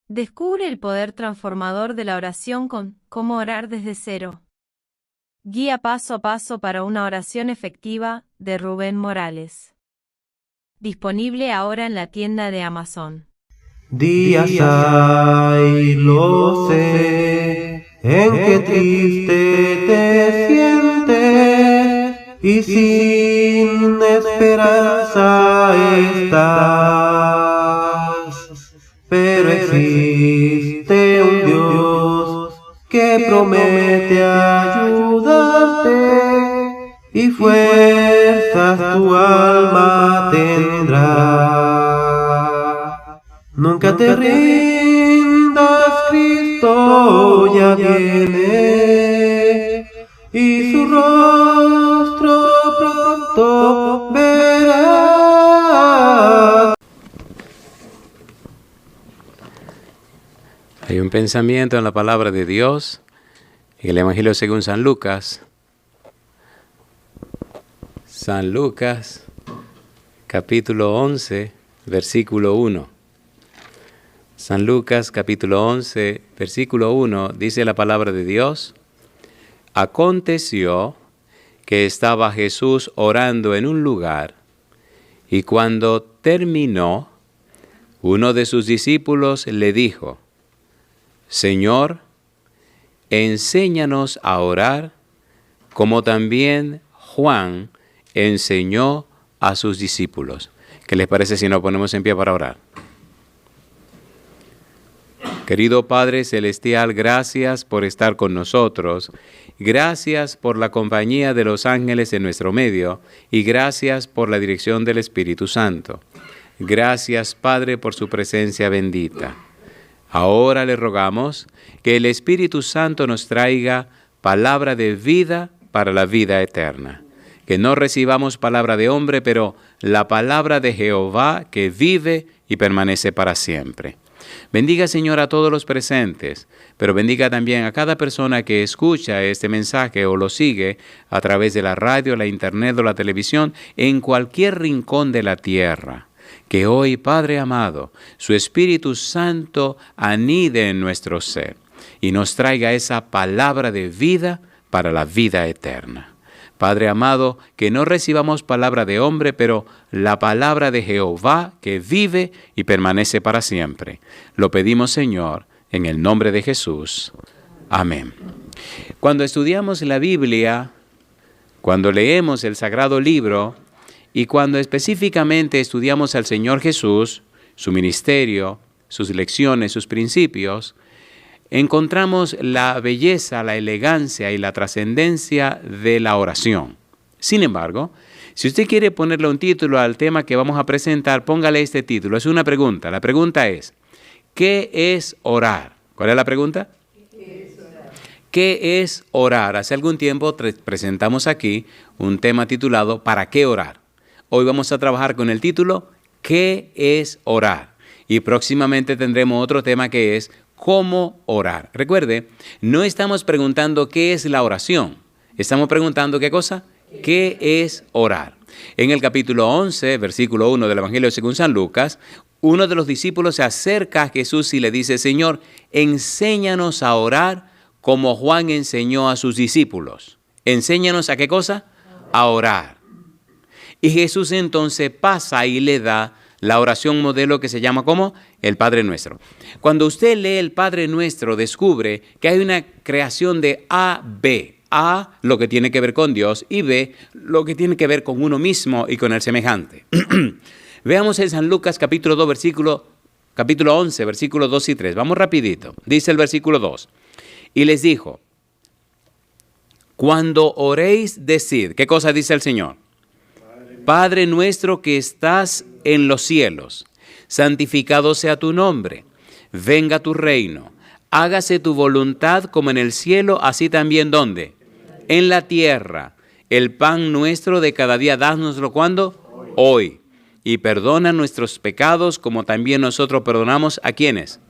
Descubre el poder transformador de la oración con Cómo orar desde cero. Guía paso a paso para una oración efectiva, de Rubén Morales. Disponible ahora en la tienda de Amazon. Días hay, lo sé, en que triste te sientes y sin esperanza estás. Pero existe un Dios que promete ayudarte y fuerzas tu alma tendrá. Nunca te rindas, Cristo ya viene y su rostro pronto verás. Hay un pensamiento en la palabra de Dios, en el Evangelio según San Lucas. San Lucas, capítulo 11, versículo 1. San Lucas, capítulo 11, versículo 1, dice la palabra de Dios: Aconteció que estaba Jesús orando en un lugar, y cuando terminó, uno de sus discípulos le dijo: Señor, enséñanos a orar, como también Juan enseñó a sus discípulos. ¿Qué les parece si nos ponemos en pie para orar? Querido Padre Celestial, gracias por estar con nosotros. Gracias por la compañía de los ángeles en nuestro medio y gracias por la dirección del Espíritu Santo. Gracias, Padre, por su presencia bendita. Ahora le rogamos que el Espíritu Santo nos traiga palabra de vida para la vida eterna. Que no recibamos palabra de hombre, pero la palabra de Jehová que vive y permanece para siempre. Bendiga, Señor, a todos los presentes, pero bendiga también a cada persona que escucha este mensaje o lo sigue a través de la radio, la internet o la televisión en cualquier rincón de la tierra. Que hoy, Padre amado, su Espíritu Santo anide en nuestro ser y nos traiga esa palabra de vida para la vida eterna. Padre amado, que no recibamos palabra de hombre, pero la palabra de Jehová que vive y permanece para siempre. Lo pedimos, Señor, en el nombre de Jesús. Amén. Cuando estudiamos la Biblia, cuando leemos el Sagrado Libro y cuando específicamente estudiamos al Señor Jesús, su ministerio, sus lecciones, sus principios, encontramos la belleza, la elegancia y la trascendencia de la oración. Sin embargo, si usted quiere ponerle un título al tema que vamos a presentar, póngale este título. Es una pregunta. La pregunta es, ¿qué es orar? ¿Cuál es la pregunta? ¿Qué es orar? Hace algún tiempo presentamos aquí un tema titulado ¿Para qué orar? Hoy vamos a trabajar con el título ¿Qué es orar? Y próximamente tendremos otro tema que es ¿cómo orar? Recuerde, no estamos preguntando qué es la oración. Estamos preguntando ¿qué cosa? ¿Qué es orar? En el capítulo 11, versículo 1 del Evangelio según San Lucas, uno de los discípulos se acerca a Jesús y le dice: Señor, enséñanos a orar como Juan enseñó a sus discípulos. ¿Enséñanos a qué cosa? A orar. Y Jesús entonces pasa y le da la oración modelo que se llama ¿cómo? El Padre Nuestro. Cuando usted lee el Padre Nuestro, descubre que hay una creación de A, B. A, lo que tiene que ver con Dios, y B, lo que tiene que ver con uno mismo y con el semejante. Veamos en San Lucas capítulo 11, versículos 2 y 3. Vamos rapidito. Dice el versículo 2. Y les dijo: cuando oréis, decid. ¿Qué cosa dice el Señor? Padre nuestro que estás en los cielos, santificado sea tu nombre, venga tu reino, hágase tu voluntad como en el cielo, así también ¿dónde? En la tierra. El pan nuestro de cada día, dánoslo ¿cuándo? Hoy. Y perdona nuestros pecados como también nosotros perdonamos ¿a quiénes?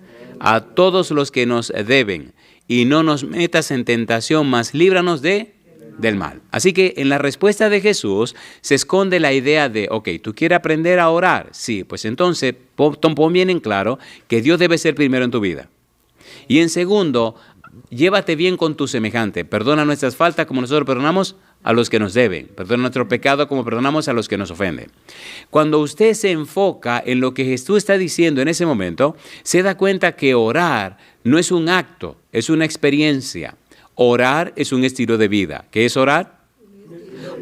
A todos los que nos deben. Y no nos metas en tentación, mas líbranos del mal. Así que en la respuesta de Jesús se esconde la idea de, ok, ¿tú quieres aprender a orar? Sí, pues entonces pon bien en claro que Dios debe ser primero en tu vida. Y en segundo, llévate bien con tu semejante. Perdona nuestras faltas como nosotros perdonamos a los que nos deben. Perdona nuestro pecado como perdonamos a los que nos ofenden. Cuando usted se enfoca en lo que Jesús está diciendo en ese momento, se da cuenta que orar no es un acto, es una experiencia. Orar es un estilo de vida. ¿Qué es orar?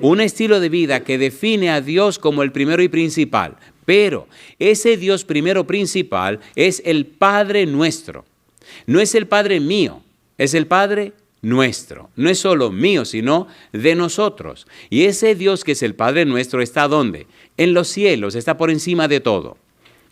Un estilo de vida que define a Dios como el primero y principal. Pero ese Dios primero principal es el Padre nuestro. No es el Padre mío, es el Padre nuestro. No es solo mío, sino de nosotros. Y ese Dios que es el Padre nuestro está ¿dónde? En los cielos, está por encima de todo.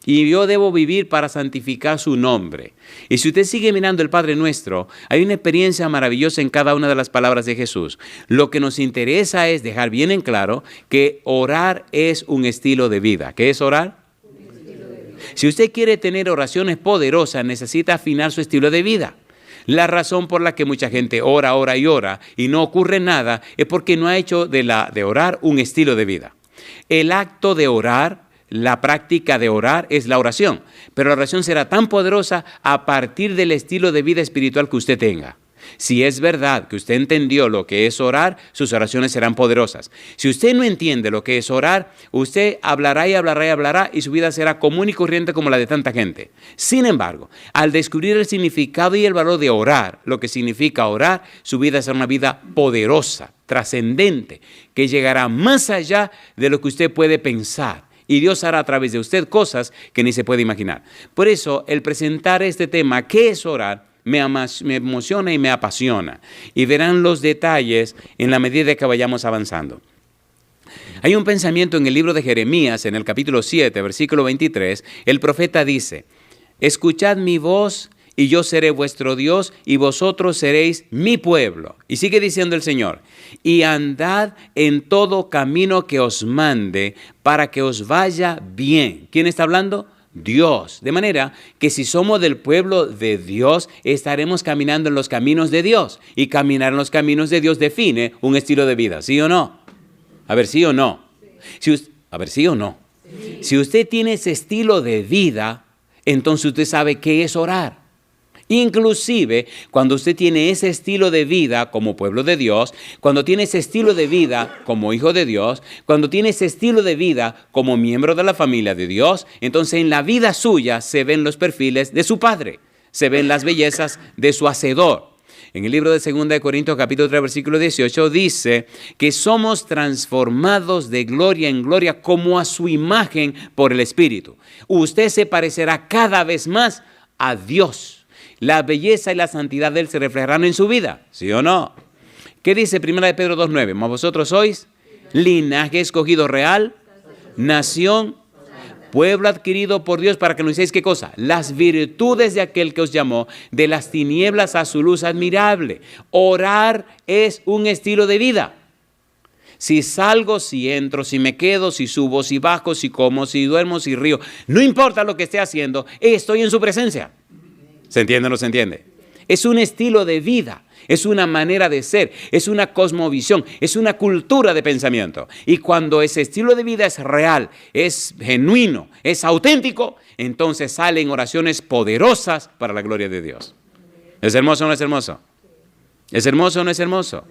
Y yo debo vivir para santificar su nombre. Y si usted sigue mirando el Padre Nuestro, hay una experiencia maravillosa en cada una de las palabras de Jesús. Lo que nos interesa es dejar bien en claro que orar es un estilo de vida. ¿Qué es orar? Si usted quiere tener oraciones poderosas, necesita afinar su estilo de vida. La razón por la que mucha gente ora y no ocurre nada es porque no ha hecho de orar un estilo de vida. El acto de orar, la práctica de orar es la oración, pero la oración será tan poderosa a partir del estilo de vida espiritual que usted tenga. Si es verdad que usted entendió lo que es orar, sus oraciones serán poderosas. Si usted no entiende lo que es orar, usted hablará y su vida será común y corriente como la de tanta gente. Sin embargo, al descubrir el significado y el valor de orar, lo que significa orar, su vida será una vida poderosa, trascendente, que llegará más allá de lo que usted puede pensar. Y Dios hará a través de usted cosas que ni se puede imaginar. Por eso, el presentar este tema, ¿qué es orar?, me emociona y me apasiona. Y verán los detalles en la medida que vayamos avanzando. Hay un pensamiento en el libro de Jeremías, en el capítulo 7, versículo 23. El profeta dice, escuchad mi voz y yo seré vuestro Dios y vosotros seréis mi pueblo. Y sigue diciendo el Señor, y andad en todo camino que os mande para que os vaya bien. ¿Quién está hablando? Dios. De manera que si somos del pueblo de Dios, estaremos caminando en los caminos de Dios. Y caminar en los caminos de Dios define un estilo de vida. ¿Sí o no? A ver, ¿sí o no? ¿Sí o no? Si usted tiene ese estilo de vida, entonces usted sabe qué es orar. Inclusive, cuando usted tiene ese estilo de vida como pueblo de Dios, cuando tiene ese estilo de vida como hijo de Dios, cuando tiene ese estilo de vida como miembro de la familia de Dios, entonces en la vida suya se ven los perfiles de su Padre, se ven las bellezas de su Hacedor. En el libro de 2 Corintios capítulo 3 versículo 18 dice que somos transformados de gloria en gloria como a su imagen por el Espíritu. Usted se parecerá cada vez más a Dios. La belleza y la santidad de Él se reflejarán en su vida, ¿sí o no? ¿Qué dice 1 Pedro 2:9? Mas vosotros sois linaje escogido real, nación, pueblo adquirido por Dios para que anunciéis ¿qué cosa? Las virtudes de aquel que os llamó de las tinieblas a su luz admirable. Orar es un estilo de vida. Si salgo, si entro, si me quedo, si subo, si bajo, si como, si duermo, si río, no importa lo que esté haciendo, estoy en su presencia. ¿Se entiende o no se entiende? Es un estilo de vida, es una manera de ser, es una cosmovisión, es una cultura de pensamiento. Y cuando ese estilo de vida es real, es genuino, es auténtico, entonces salen oraciones poderosas para la gloria de Dios. ¿Es hermoso o no es hermoso? ¿Es hermoso o no es hermoso?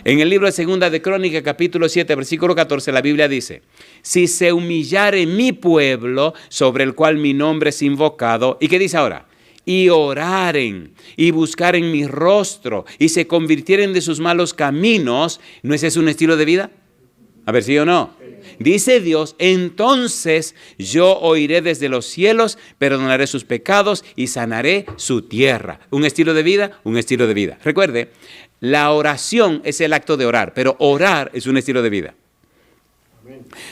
En el libro de 2 de Crónicas, capítulo 7, versículo 14, la Biblia dice, si se humillare mi pueblo, sobre el cual mi nombre es invocado, ¿y qué dice ahora? Y oraren y buscaren mi rostro y se convirtieren de sus malos caminos, ¿no ese es un estilo de vida? A ver, ¿sí o no? Dice Dios, entonces yo oiré desde los cielos, perdonaré sus pecados y sanaré su tierra. ¿Un estilo de vida? Un estilo de vida. Recuerde, la oración es el acto de orar, pero orar es un estilo de vida.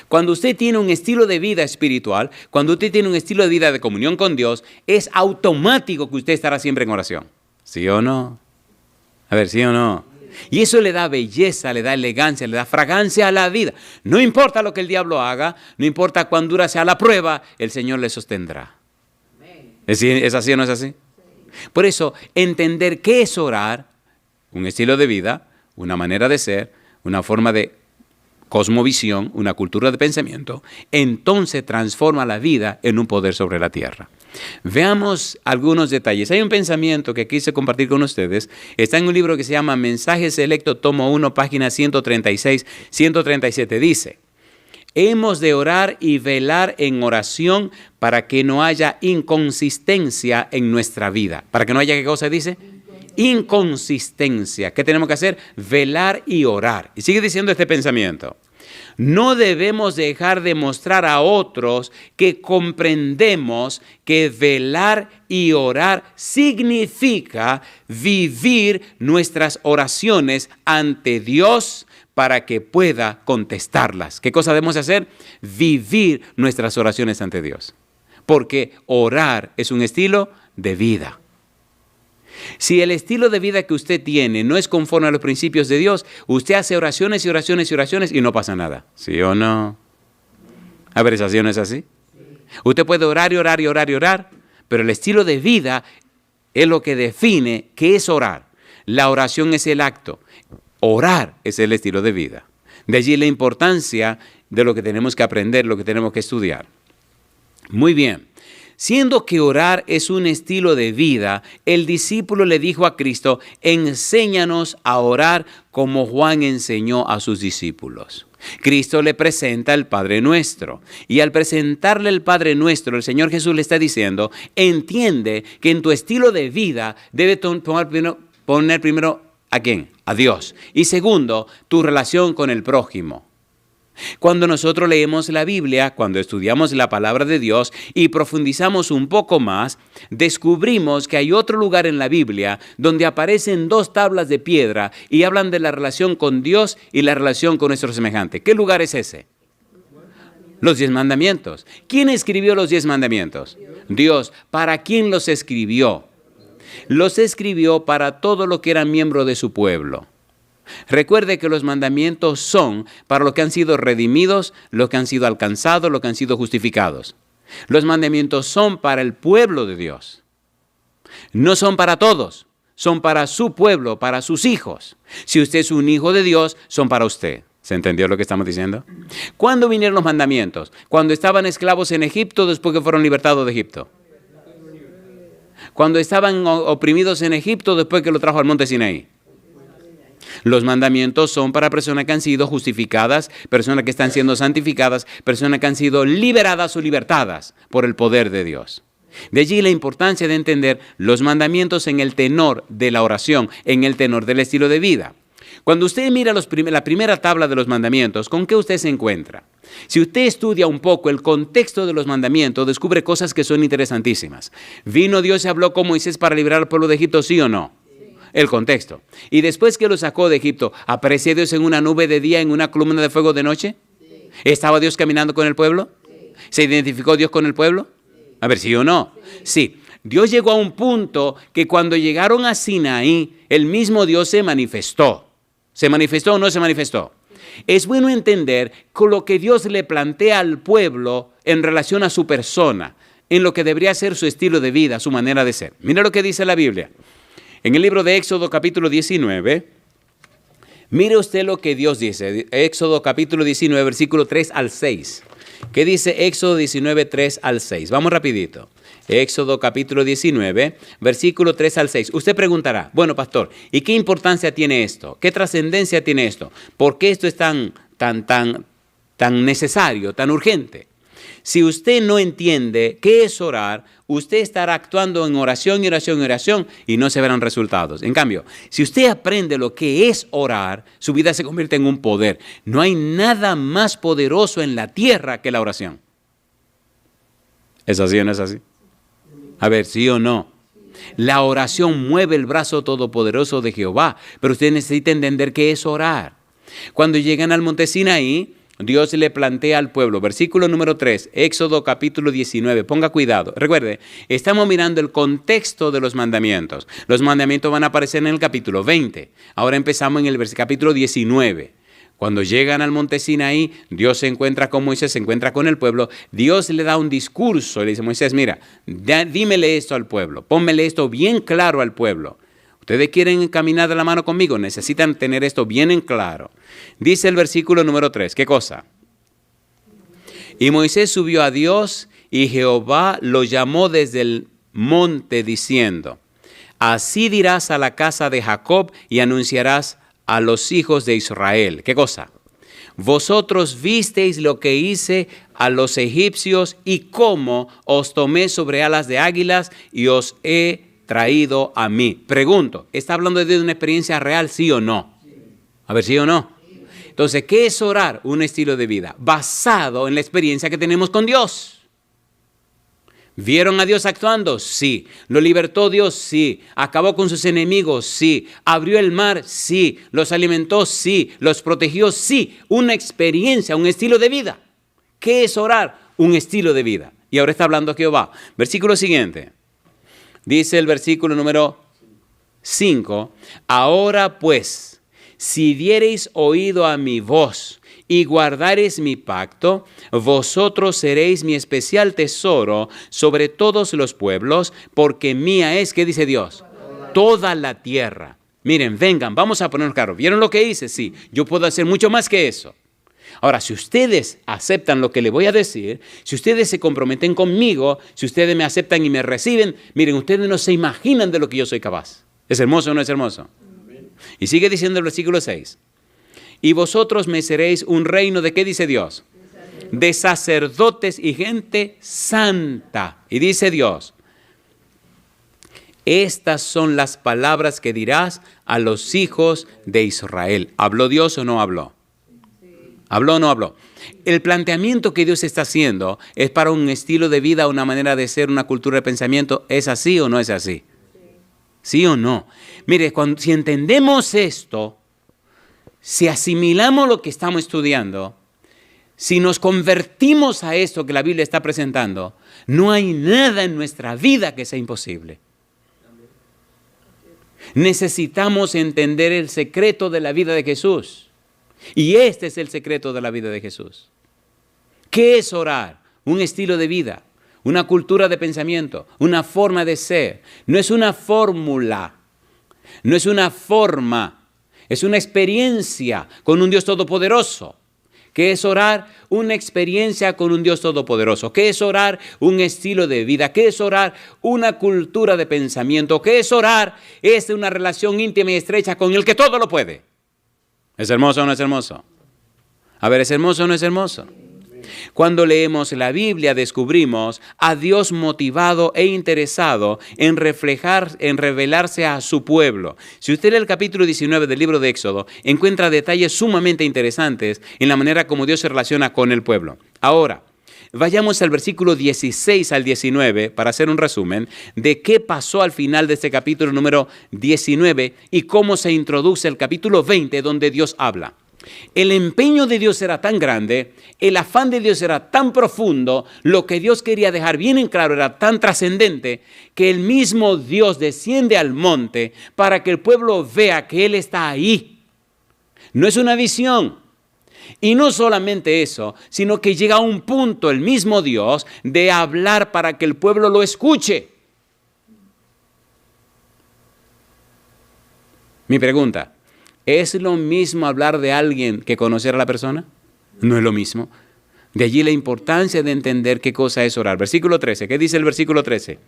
Cuando usted tiene un estilo de vida espiritual, cuando usted tiene un estilo de vida de comunión con Dios, es automático que usted estará siempre en oración. ¿Sí o no? A ver, ¿sí o no? Y eso le da belleza, le da elegancia, le da fragancia a la vida. No importa lo que el diablo haga, no importa cuán dura sea la prueba, el Señor le sostendrá. ¿Es así o no es así? Por eso, entender qué es orar, un estilo de vida, una manera de ser, una forma de cosmovisión, una cultura de pensamiento, entonces transforma la vida en un poder sobre la tierra. Veamos algunos detalles. Hay un pensamiento que quise compartir con ustedes. Está en un libro que se llama Mensaje Selecto, tomo 1, página 136, 137. Dice: hemos de orar y velar en oración para que no haya inconsistencia en nuestra vida. ¿Para que no haya qué cosa dice? Inconsistencia. ¿Qué tenemos que hacer? Velar y orar. Y sigue diciendo este pensamiento: no debemos dejar de mostrar a otros que comprendemos que velar y orar significa vivir nuestras oraciones ante Dios para que pueda contestarlas. ¿Qué cosa debemos hacer? Vivir nuestras oraciones ante Dios. Porque orar es un estilo de vida. Si el estilo de vida que usted tiene no es conforme a los principios de Dios, usted hace oraciones y oraciones y oraciones y no pasa nada. ¿Sí o no? A ver, ¿esa sí o no es así? Usted puede orar y orar y orar y orar, pero el estilo de vida es lo que define qué es orar. La oración es el acto. Orar es el estilo de vida. De allí la importancia de lo que tenemos que aprender, lo que tenemos que estudiar. Muy bien. Siendo que orar es un estilo de vida, el discípulo le dijo a Cristo: enséñanos a orar como Juan enseñó a sus discípulos. Cristo le presenta el Padre Nuestro. Y al presentarle el Padre Nuestro, el Señor Jesús le está diciendo: entiende que en tu estilo de vida debe poner primero ¿a quién? A Dios. Y segundo, tu relación con el prójimo. Cuando nosotros leemos la Biblia, cuando estudiamos la palabra de Dios y profundizamos un poco más, descubrimos que hay otro lugar en la Biblia donde aparecen 2 tablas de piedra y hablan de la relación con Dios y la relación con nuestro semejante. ¿Qué lugar es ese? Los 10 mandamientos. ¿Quién escribió los 10 mandamientos? Dios. ¿Para quién los escribió? Los escribió para todo lo que eran miembros de su pueblo. Recuerde que los mandamientos son para los que han sido redimidos, los que han sido alcanzados, los que han sido justificados. Los mandamientos son para el pueblo de Dios. No son para todos, son para su pueblo, para sus hijos. Si usted es un hijo de Dios, son para usted. ¿Se entendió lo que estamos diciendo? ¿Cuándo vinieron los mandamientos? Cuando estaban esclavos en Egipto, después que fueron libertados de Egipto. Cuando estaban oprimidos en Egipto, después que lo trajo al monte Sinaí. Los mandamientos son para personas que han sido justificadas, personas que están siendo santificadas, personas que han sido liberadas o libertadas por el poder de Dios. De allí la importancia de entender los mandamientos en el tenor de la oración, en el tenor del estilo de vida. Cuando usted mira la primera tabla de los mandamientos, ¿con qué usted se encuentra? Si usted estudia un poco el contexto de los mandamientos, descubre cosas que son interesantísimas. ¿Vino Dios y habló con Moisés para liberar al pueblo de Egipto, sí o no? El contexto. Y después que lo sacó de Egipto, ¿aparecía Dios en una nube de día, en una columna de fuego de noche? Sí. ¿Estaba Dios caminando con el pueblo? Sí. ¿Se identificó Dios con el pueblo? Sí. A ver, ¿sí o no? Sí. Dios llegó a un punto que cuando llegaron a Sinaí, el mismo Dios se manifestó. ¿Se manifestó o no se manifestó? Sí. Es bueno entender con lo que Dios le plantea al pueblo en relación a su persona, en lo que debería ser su estilo de vida, su manera de ser. Mira lo que dice la Biblia. En el libro de Éxodo capítulo 19, mire usted lo que Dios dice. Éxodo capítulo 19, versículo 3 al 6. ¿Qué dice Éxodo 19, 3 al 6? Vamos rapidito. Éxodo capítulo 19, versículo 3 al 6. Usted preguntará, bueno, pastor, ¿y qué importancia tiene esto? ¿Qué trascendencia tiene esto? ¿Por qué esto es tan necesario, tan urgente? Si usted no entiende qué es orar, usted estará actuando en oración y oración y oración y no se verán resultados. En cambio, si usted aprende lo que es orar, su vida se convierte en un poder. No hay nada más poderoso en la tierra que la oración. ¿Es así o no es así? A ver, ¿sí o no? La oración mueve el brazo todopoderoso de Jehová, pero usted necesita entender qué es orar. Cuando llegan al monte Sinaí, Dios le plantea al pueblo, versículo número 3, Éxodo capítulo 19, ponga cuidado. Recuerde, estamos mirando el contexto de los mandamientos. Los mandamientos van a aparecer en el capítulo 20. Ahora empezamos en el capítulo 19. Cuando llegan al monte Sinaí, Dios se encuentra con Moisés, se encuentra con el pueblo. Dios le da un discurso, le dice, Moisés, mira, dímele esto al pueblo, pónmele esto bien claro al pueblo. Ustedes quieren caminar de la mano conmigo, necesitan tener esto bien en claro. Dice el versículo número 3, ¿qué cosa? Y Moisés subió a Dios y Jehová lo llamó desde el monte diciendo, así dirás a la casa de Jacob y anunciarás a los hijos de Israel. ¿Qué cosa? Vosotros visteis lo que hice a los egipcios y cómo os tomé sobre alas de águilas y os he traído a mí. Pregunto, ¿está hablando de una experiencia real, sí o no? A ver, ¿sí o no? Entonces, ¿qué es orar? Un estilo de vida basado en la experiencia que tenemos con Dios. ¿Vieron a Dios actuando? Sí. ¿Lo libertó Dios? Sí. ¿Acabó con sus enemigos? Sí. ¿Abrió el mar? Sí. ¿Los alimentó? Sí. ¿Los protegió? Sí. Una experiencia, un estilo de vida. ¿Qué es orar? Un estilo de vida. Y ahora está hablando Jehová. Versículo siguiente. Dice el versículo número 5. Ahora pues, si diereis oído a mi voz y guardareis mi pacto, vosotros seréis mi especial tesoro sobre todos los pueblos, porque mía es, ¿qué dice Dios? Toda la tierra. Miren, vengan, vamos a ponernos claro. ¿Vieron lo que hice? Sí, yo puedo hacer mucho más que eso. Ahora, si ustedes aceptan lo que les voy a decir, si ustedes se comprometen conmigo, si ustedes me aceptan y me reciben, miren, ustedes no se imaginan de lo que yo soy capaz. ¿Es hermoso o no es hermoso? Y sigue diciendo el versículo 6. Y vosotros me seréis un reino de, ¿qué dice Dios? De sacerdotes y gente santa. Y dice Dios, estas son las palabras que dirás a los hijos de Israel. ¿Habló Dios o no habló? ¿Habló o no habló? El planteamiento que Dios está haciendo es para un estilo de vida, una manera de ser, una cultura de pensamiento. ¿Es así o no es así? ¿Sí o no? Mire, si entendemos esto, si asimilamos lo que estamos estudiando, si nos convertimos a esto que la Biblia está presentando, no hay nada en nuestra vida que sea imposible. Necesitamos entender el secreto de la vida de Jesús. Y este es el secreto de la vida de Jesús. ¿Qué es orar? Un estilo de vida, una cultura de pensamiento, una forma de ser. No es una fórmula, no es una forma. Es una experiencia con un Dios todopoderoso. ¿Qué es orar? Una experiencia con un Dios todopoderoso. ¿Qué es orar? Un estilo de vida. ¿Qué es orar? Una cultura de pensamiento. ¿Qué es orar? Es una relación íntima y estrecha con el que todo lo puede. ¿Es hermoso o no es hermoso? A ver, ¿es hermoso o no es hermoso? Cuando leemos la Biblia descubrimos a Dios motivado e interesado en revelarse a su pueblo. Si usted lee el capítulo 19 del libro de Éxodo, encuentra detalles sumamente interesantes en la manera como Dios se relaciona con el pueblo. Ahora, vayamos al versículo 16 al 19 para hacer un resumen de qué pasó al final de este capítulo número 19 y cómo se introduce el capítulo 20 donde Dios habla. El empeño de Dios era tan grande, el afán de Dios era tan profundo, lo que Dios quería dejar bien en claro era tan trascendente, que el mismo Dios desciende al monte para que el pueblo vea que Él está ahí. No es una visión. Y no solamente eso, sino que llega a un punto el mismo Dios de hablar para que el pueblo lo escuche. Mi pregunta, ¿es lo mismo hablar de alguien que conocer a la persona? No es lo mismo. De allí la importancia de entender qué cosa es orar. Versículo 13, ¿qué dice el versículo 13?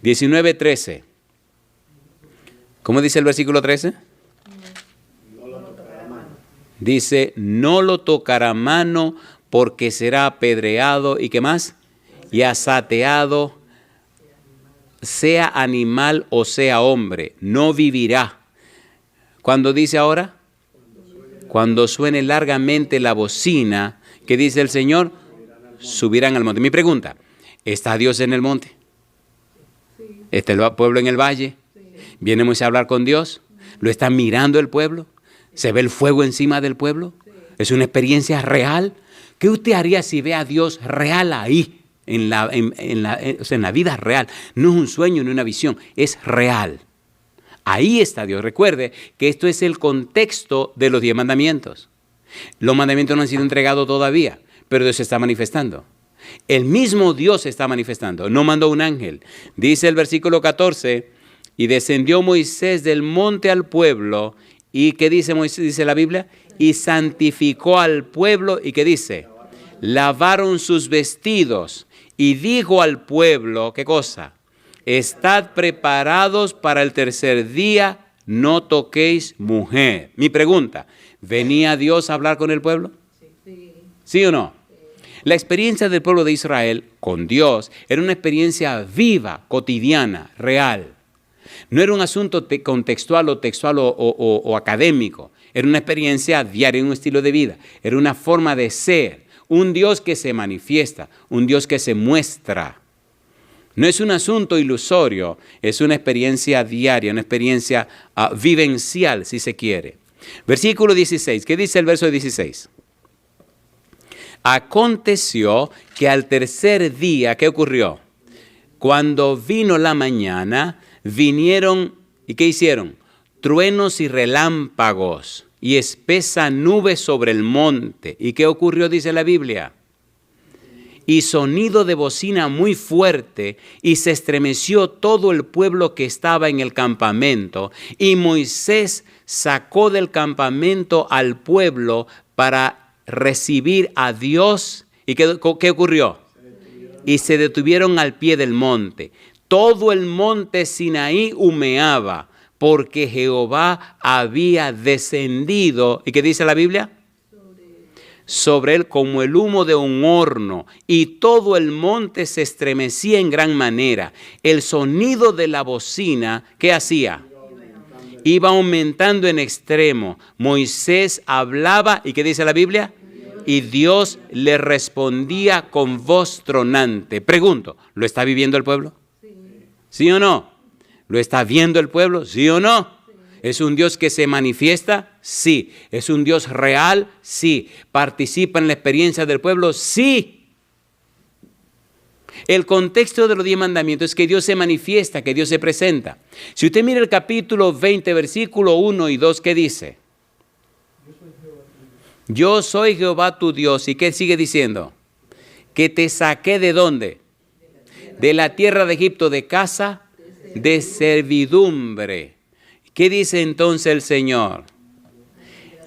19:13. ¿Cómo dice el versículo 13? Dice, no lo tocará mano porque será apedreado, ¿y qué más? Y asateado, sea animal o sea hombre, no vivirá. ¿Cuándo dice ahora? Cuando suene largamente la bocina, ¿qué dice el Señor? Subirán al monte. Mi pregunta, ¿está Dios en el monte? ¿Está el pueblo en el valle? ¿Viene Moisés a hablar con Dios? ¿Lo está mirando el pueblo? ¿Se ve el fuego encima del pueblo? ¿Es una experiencia real? ¿Qué usted haría si ve a Dios real ahí, en la vida real? No es un sueño ni una visión, es real. Ahí está Dios. Recuerde que esto es el contexto de los 10 mandamientos. Los mandamientos no han sido entregados todavía, pero Dios se está manifestando. El mismo Dios se está manifestando. No mandó un ángel. Dice el versículo 14, Y descendió Moisés del monte al pueblo. ¿Y qué dice Moisés? Dice la Biblia. Y santificó al pueblo. ¿Y qué dice? Lavaron sus vestidos. Y dijo al pueblo, ¿qué cosa? Estad preparados para el tercer día, no toquéis mujer. Mi pregunta, ¿venía Dios a hablar con el pueblo? ¿Sí o no? La experiencia del pueblo de Israel con Dios era una experiencia viva, cotidiana, real. No era un asunto contextual o textual o académico. Era una experiencia diaria, un estilo de vida. Era una forma de ser. Un Dios que se manifiesta, un Dios que se muestra. No es un asunto ilusorio, es una experiencia diaria, una experiencia vivencial, si se quiere. Versículo 16, ¿qué dice el verso 16? Aconteció que al tercer día, ¿qué ocurrió? Cuando vino la mañana, vinieron, ¿y qué hicieron? Truenos y relámpagos y espesa nube sobre el monte. ¿Y qué ocurrió? Dice la Biblia. Y sonido de bocina muy fuerte, y se estremeció todo el pueblo que estaba en el campamento. Y Moisés sacó del campamento al pueblo para recibir a Dios. ¿Y qué ocurrió? Y se detuvieron al pie del monte. Todo el monte Sinaí humeaba, porque Jehová había descendido. ¿Y qué dice la Biblia? Sobre él como el humo de un horno, y todo el monte se estremecía en gran manera. El sonido de la bocina, ¿qué hacía? Iba aumentando en extremo. Moisés hablaba, ¿y qué dice la Biblia? Y Dios le respondía con voz tronante. Pregunto, ¿lo está viviendo el pueblo? ¿Sí o no? ¿Lo está viendo el pueblo? ¿Sí o no? ¿Es un Dios que se manifiesta? Sí. ¿Es un Dios real? Sí. ¿Participa en la experiencia del pueblo? Sí. El contexto de los 10 mandamientos es que Dios se manifiesta, que Dios se presenta. Si usted mira el capítulo 20, versículo 1 y 2, ¿qué dice? Yo soy Jehová tu Dios. ¿Y qué sigue diciendo? Que te saqué ¿de dónde? De la tierra de Egipto, de casa de servidumbre. ¿Qué dice entonces el Señor?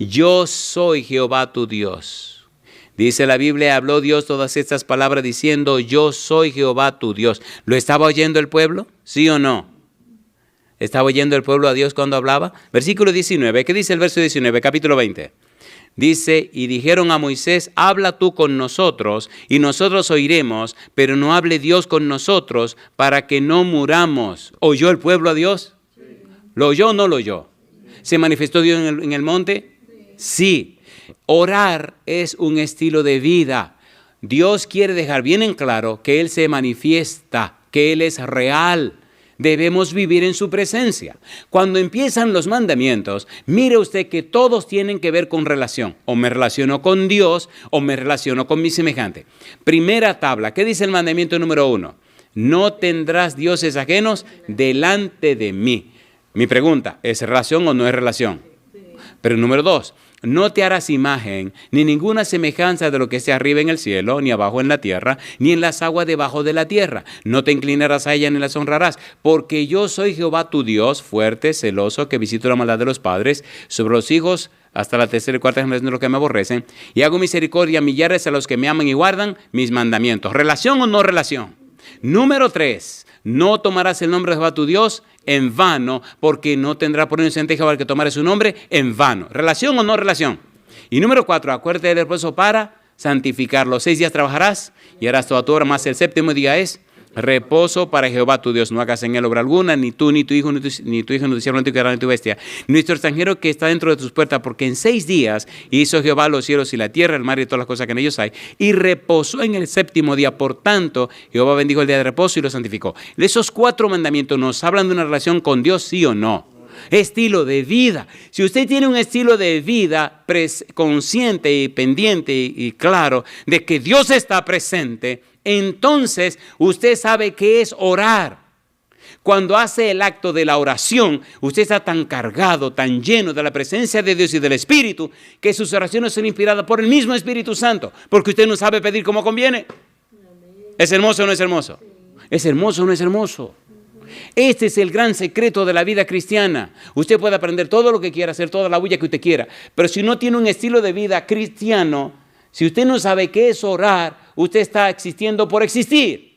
Yo soy Jehová tu Dios. Dice la Biblia, habló Dios todas estas palabras diciendo, yo soy Jehová tu Dios. ¿Lo estaba oyendo el pueblo? ¿Sí o no? ¿Estaba oyendo el pueblo a Dios cuando hablaba? Versículo 19, ¿qué dice el verso 19, capítulo 20? Dice, y dijeron a Moisés, habla tú con nosotros, y nosotros oiremos, pero no hable Dios con nosotros, para que no muramos. ¿Oyó el pueblo a Dios? ¿Lo oyó o no lo oyó? ¿Se manifestó Dios en el monte? Sí. Orar es un estilo de vida. Dios quiere dejar bien en claro que Él se manifiesta, que Él es real. Debemos vivir en su presencia. Cuando empiezan los mandamientos, mire usted que todos tienen que ver con relación. O me relaciono con Dios o me relaciono con mi semejante. Primera tabla, ¿qué dice el mandamiento número 1? No tendrás dioses ajenos delante de mí. Mi pregunta, ¿es relación o no es relación? Pero número 2, no te harás imagen ni ninguna semejanza de lo que esté arriba en el cielo, ni abajo en la tierra, ni en las aguas debajo de la tierra. No te inclinarás a ella ni las honrarás, porque yo soy Jehová tu Dios, fuerte, celoso, que visito la maldad de los padres sobre los hijos hasta la tercera y cuarta generación de los que me aborrecen, y hago misericordia a millares a los que me aman y guardan mis mandamientos. ¿Relación o no relación? Número 3, no tomarás el nombre de Jehová tu Dios en vano, porque no tendrá por inocente Jehová el que tomare su nombre en vano. ¿Relación o no relación? Y número 4, acuérdate del reposo para santificarlo. 6 días trabajarás y harás toda tu obra, más el séptimo día es reposo para Jehová tu Dios. No hagas en él obra alguna, ni tú, ni tu hijo, ni tu hijo, ni tu siervo, ni tu criado, ni tu bestia, ni nuestro extranjero que está dentro de tus puertas, porque en 6 días hizo Jehová los cielos y la tierra, el mar y todas las cosas que en ellos hay, y reposó en el séptimo día. Por tanto, Jehová bendijo el día de reposo y lo santificó. Esos 4 mandamientos nos hablan de una relación con Dios, ¿sí o no? Estilo de vida. Si usted tiene un estilo de vida consciente y pendiente y claro de que Dios está presente, entonces usted sabe qué es orar. Cuando hace el acto de la oración, usted está tan cargado, tan lleno de la presencia de Dios y del Espíritu, que sus oraciones son inspiradas por el mismo Espíritu Santo, porque usted no sabe pedir como conviene. ¿Es hermoso o no es hermoso? ¿Es hermoso o no es hermoso? Este es el gran secreto de la vida cristiana. Usted puede aprender todo lo que quiera, hacer toda la bulla que usted quiera, pero si no tiene un estilo de vida cristiano, si usted no sabe qué es orar, usted está existiendo por existir.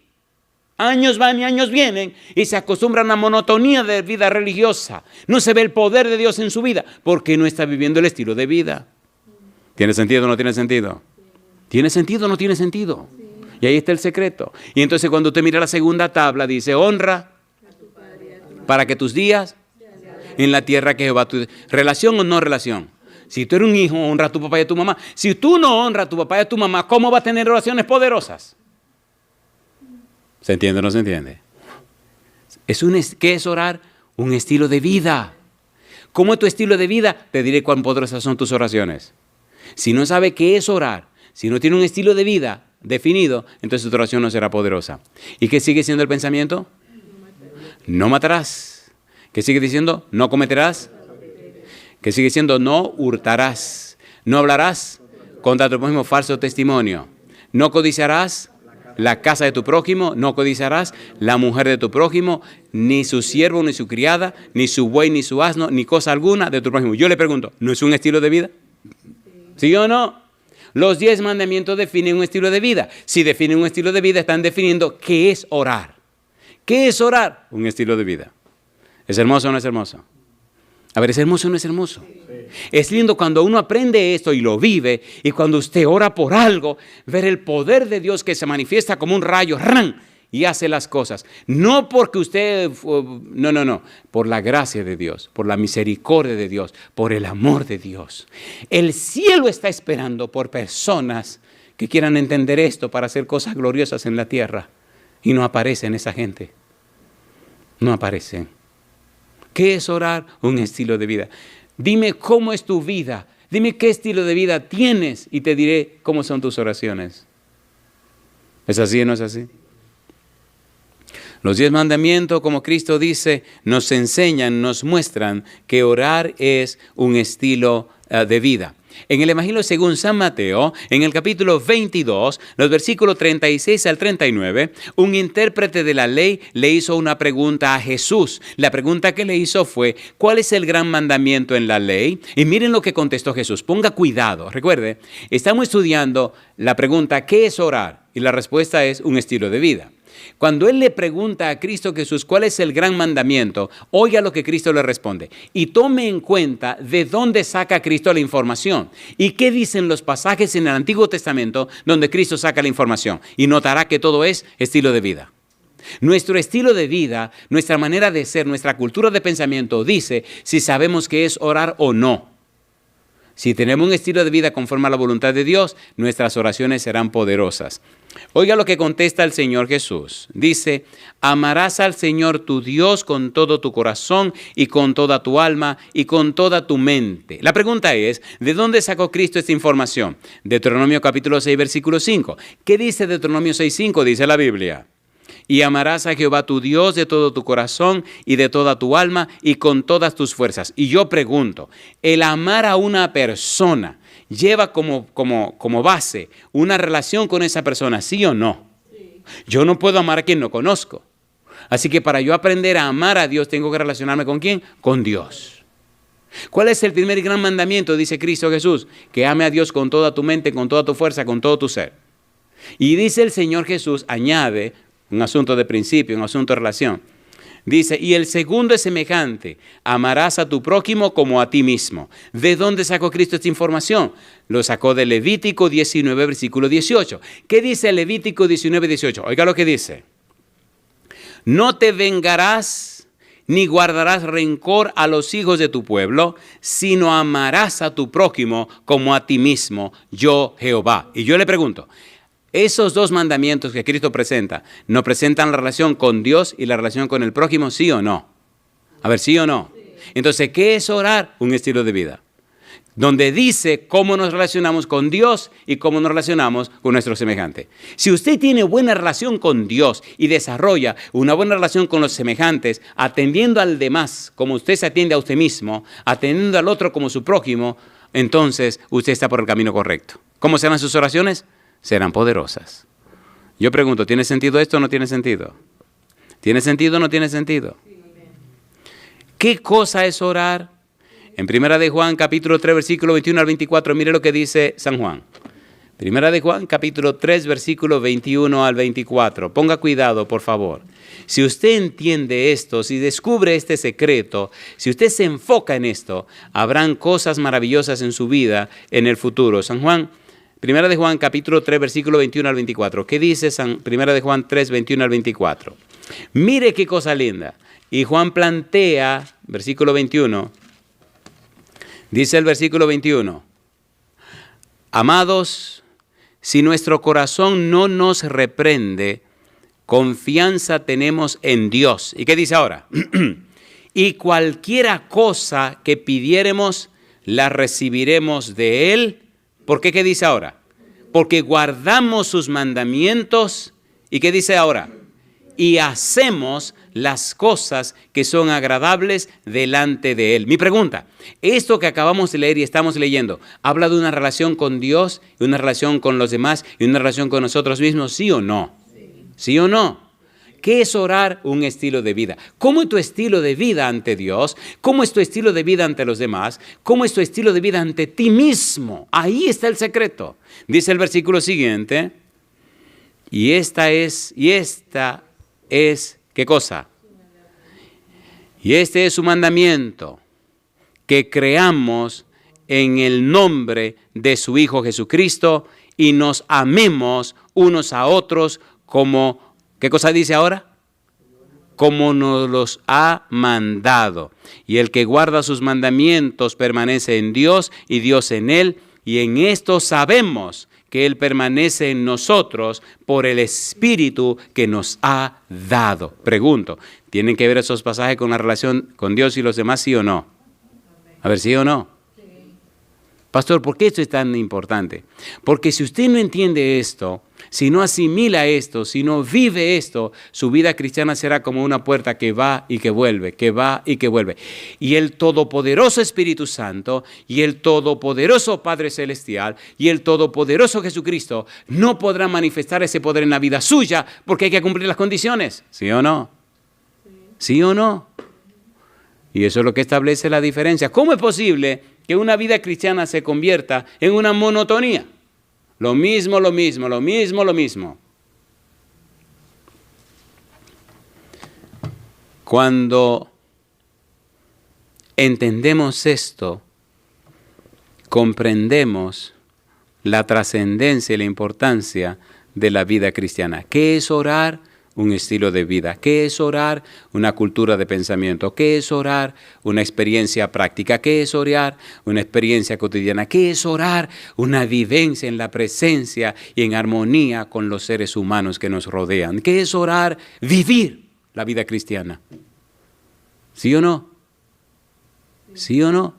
Años van y años vienen y se acostumbran a una monotonía de vida religiosa. No se ve el poder de Dios en su vida porque no está viviendo el estilo de vida. ¿Tiene sentido o no tiene sentido? ¿Tiene sentido o no tiene sentido? Y ahí está el secreto. Y entonces cuando usted mira la segunda tabla, dice, honra para que tus días en la tierra que Jehová tu... ¿Relación o no relación? Si tú eres un hijo, honra a tu papá y a tu mamá. Si tú no honras a tu papá y a tu mamá, ¿cómo va a tener oraciones poderosas? ¿Se entiende o no se entiende? ¿Qué es orar? Un estilo de vida. ¿Cómo es tu estilo de vida? Te diré cuán poderosas son tus oraciones. Si no sabe qué es orar, si no tiene un estilo de vida definido, entonces tu oración no será poderosa. ¿Y qué sigue siendo el pensamiento? No matarás. ¿Qué sigue diciendo? No cometerás. ¿Qué sigue diciendo? No hurtarás. No hablarás contra tu prójimo falso testimonio. No codiciarás la casa de tu prójimo, no codiciarás la mujer de tu prójimo, ni su siervo, ni su criada, ni su buey, ni su asno, ni cosa alguna de tu prójimo. Yo le pregunto, ¿no es un estilo de vida? ¿Sí o no? Los 10 mandamientos definen un estilo de vida. Si definen un estilo de vida, están definiendo qué es orar. ¿Qué es orar? Un estilo de vida. ¿Es hermoso o no es hermoso? A ver, ¿es hermoso o no es hermoso? Sí. Es lindo cuando uno aprende esto y lo vive, y cuando usted ora por algo, ver el poder de Dios que se manifiesta como un rayo, ¡ran!, y hace las cosas. No porque usted, no, por la gracia de Dios, por la misericordia de Dios, por el amor de Dios. El cielo está esperando por personas que quieran entender esto para hacer cosas gloriosas en la tierra, y no aparecen esa gente. No aparecen. ¿Qué es orar? Un estilo de vida. Dime cómo es tu vida. Dime qué estilo de vida tienes y te diré cómo son tus oraciones. ¿Es así o no es así? Los 10 mandamientos, como Cristo dice, nos enseñan, nos muestran que orar es un estilo de vida. En el Evangelio según San Mateo, en el capítulo 22, los versículos 36 al 39, un intérprete de la ley le hizo una pregunta a Jesús. La pregunta que le hizo fue, ¿cuál es el gran mandamiento en la ley? Y miren lo que contestó Jesús. Ponga cuidado. Recuerde, estamos estudiando la pregunta, ¿qué es orar? Y la respuesta es un estilo de vida. Cuando él le pregunta a Cristo Jesús cuál es el gran mandamiento, oiga lo que Cristo le responde y tome en cuenta de dónde saca Cristo la información y qué dicen los pasajes en el Antiguo Testamento donde Cristo saca la información, y notará que todo es estilo de vida. Nuestro estilo de vida, nuestra manera de ser, nuestra cultura de pensamiento dice si sabemos qué es orar o no. Si tenemos un estilo de vida conforme a la voluntad de Dios, nuestras oraciones serán poderosas. Oiga lo que contesta el Señor Jesús. Dice, amarás al Señor tu Dios con todo tu corazón y con toda tu alma y con toda tu mente. La pregunta es, ¿de dónde sacó Cristo esta información? Deuteronomio capítulo 6, versículo 5. ¿Qué dice Deuteronomio 6:5? Dice la Biblia. Y amarás a Jehová tu Dios de todo tu corazón y de toda tu alma y con todas tus fuerzas. Y yo pregunto, ¿el amar a una persona lleva como base una relación con esa persona, sí o no? Sí. Yo no puedo amar a quien no conozco. Así que para yo aprender a amar a Dios, tengo que relacionarme ¿con quién? Con Dios. ¿Cuál es el primer gran mandamiento? Dice Cristo Jesús, que ame a Dios con toda tu mente, con toda tu fuerza, con todo tu ser. Y dice el Señor Jesús, añade un asunto de principio, un asunto de relación. Dice, y el segundo es semejante, amarás a tu prójimo como a ti mismo. ¿De dónde sacó Cristo esta información? Lo sacó de Levítico 19, versículo 18. ¿Qué dice Levítico 19, 18? Oiga lo que dice. No te vengarás ni guardarás rencor a los hijos de tu pueblo, sino amarás a tu prójimo como a ti mismo, yo Jehová. Y yo le pregunto, esos 2 mandamientos que Cristo presenta, ¿nos presentan la relación con Dios y la relación con el prójimo, sí o no? A ver, ¿sí o no? Entonces, ¿qué es orar? Un estilo de vida, donde dice cómo nos relacionamos con Dios y cómo nos relacionamos con nuestro semejante. Si usted tiene buena relación con Dios y desarrolla una buena relación con los semejantes, atendiendo al demás como usted se atiende a usted mismo, atendiendo al otro como su prójimo, entonces usted está por el camino correcto. ¿Cómo serán sus oraciones? Serán poderosas. Yo pregunto, ¿tiene sentido esto o no tiene sentido? ¿Tiene sentido o no tiene sentido? ¿Qué cosa es orar? En Primera de Juan, capítulo 3, versículo 21 al 24, mire lo que dice San Juan. Primera de Juan, capítulo 3, versículo 21 al 24. Ponga cuidado, por favor. Si usted entiende esto, si descubre este secreto, si usted se enfoca en esto, habrán cosas maravillosas en su vida en el futuro. San Juan, Primera de Juan, capítulo 3, versículo 21 al 24. ¿Qué dice Primera de Juan 3, 21 al 24? Mire qué cosa linda. Y Juan plantea, versículo 21, dice el versículo 21, amados, si nuestro corazón no nos reprende, confianza tenemos en Dios. ¿Y qué dice ahora? Y cualquiera cosa que pidiéremos, la recibiremos de Él. ¿Por qué? ¿Qué dice ahora? Porque guardamos sus mandamientos. ¿Y qué dice ahora? Y hacemos las cosas que son agradables delante de Él. Mi pregunta, esto que acabamos de leer y estamos leyendo, ¿habla de una relación con Dios, y una relación con los demás y una relación con nosotros mismos? ¿Sí o no? ¿Sí o no? ¿Qué es orar? Un estilo de vida. ¿Cómo es tu estilo de vida ante Dios? ¿Cómo es tu estilo de vida ante los demás? ¿Cómo es tu estilo de vida ante ti mismo? Ahí está el secreto. Dice el versículo siguiente, y esta es, ¿qué cosa? Y este es su mandamiento, que creamos en el nombre de su Hijo Jesucristo y nos amemos unos a otros como, ¿qué cosa dice ahora? Como nos los ha mandado. Y el que guarda sus mandamientos permanece en Dios y Dios en él. Y en esto sabemos que Él permanece en nosotros por el Espíritu que nos ha dado. Pregunto, ¿tienen que ver esos pasajes con la relación con Dios y los demás, sí o no? A ver, ¿sí o no? Sí. Pastor, ¿por qué esto es tan importante? Porque si usted no entiende esto, si no asimila esto, si no vive esto, su vida cristiana será como una puerta que va y que vuelve, que va y que vuelve. Y el todopoderoso Espíritu Santo y el todopoderoso Padre Celestial y el todopoderoso Jesucristo no podrán manifestar ese poder en la vida suya porque hay que cumplir las condiciones. ¿Sí o no? ¿Sí o no? Y eso es lo que establece la diferencia. ¿Cómo es posible que una vida cristiana se convierta en una monotonía? Lo mismo, lo mismo, lo mismo, lo mismo. Cuando entendemos esto, comprendemos la trascendencia y la importancia de la vida cristiana. ¿Qué es orar? Un estilo de vida. ¿Qué es orar? Una cultura de pensamiento. ¿Qué es orar? Una experiencia práctica. ¿Qué es orar? Una experiencia cotidiana. ¿Qué es orar? Una vivencia en la presencia y en armonía con los seres humanos que nos rodean. ¿Qué es orar? Vivir la vida cristiana. ¿Sí o no? ¿Sí o no?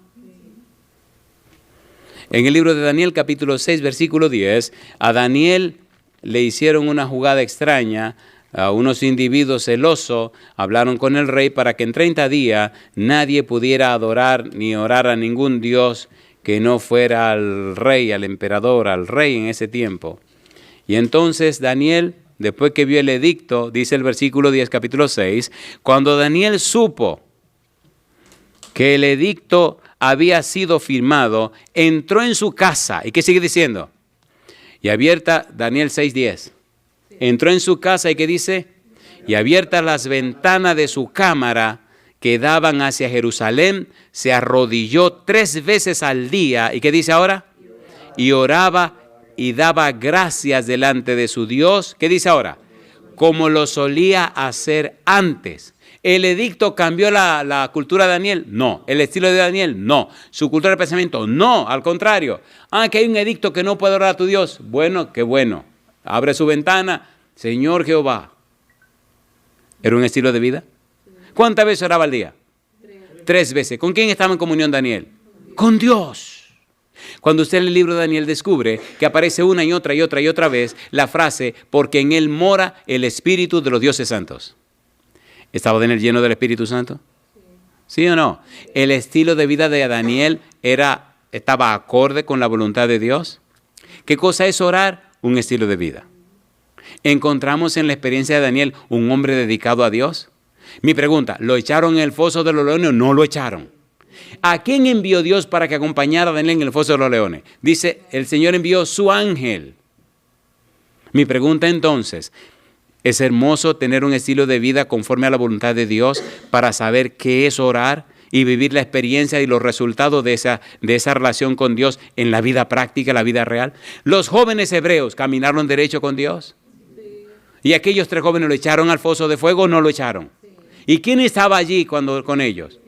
En el libro de Daniel, capítulo 6, versículo 10, a Daniel le hicieron una jugada extraña. A unos individuos celosos hablaron con el rey para que en 30 días nadie pudiera adorar ni orar a ningún dios que no fuera al rey, al emperador, al rey en ese tiempo. Y entonces Daniel, después que vio el edicto, dice el versículo 10, capítulo 6, cuando Daniel supo que el edicto había sido firmado, entró en su casa. ¿Y qué sigue diciendo? Y abierta, Daniel 6:10. Entró en su casa y ¿qué dice? Y abiertas las ventanas de su cámara que daban hacia Jerusalén, se arrodilló 3 veces al día. ¿Y qué dice ahora? Y oraba y daba gracias delante de su Dios. ¿Qué dice ahora? Como lo solía hacer antes. ¿El edicto cambió la cultura de Daniel? No. ¿El estilo de Daniel? No. ¿Su cultura de pensamiento? No, al contrario. Que hay un edicto que no puede orar a tu Dios. Bueno, qué bueno. Abre su ventana, Señor Jehová. ¿Era un estilo de vida? ¿Cuántas veces oraba al día? 3 veces. ¿Con quién estaba en comunión Daniel? Con Dios. Cuando usted lee el libro de Daniel descubre que aparece una y otra y otra y otra vez la frase, porque en él mora el Espíritu de los dioses santos. ¿Estaba Daniel lleno del Espíritu Santo? ¿Sí o no? ¿El estilo de vida de Daniel estaba acorde con la voluntad de Dios? ¿Qué cosa es orar? Un estilo de vida. ¿Encontramos en la experiencia de Daniel un hombre dedicado a Dios? Mi pregunta, ¿lo echaron en el foso de los leones o no lo echaron? ¿A quién envió Dios para que acompañara a Daniel en el foso de los leones? Dice, el Señor envió su ángel. Mi pregunta entonces, ¿es hermoso tener un estilo de vida conforme a la voluntad de Dios para saber qué es orar y vivir la experiencia y los resultados de esa relación con Dios en la vida práctica, la vida real? ¿Los jóvenes hebreos caminaron derecho con Dios? ¿Y aquellos 3 jóvenes lo echaron al foso de fuego o no lo echaron? ¿Y quién estaba allí con ellos?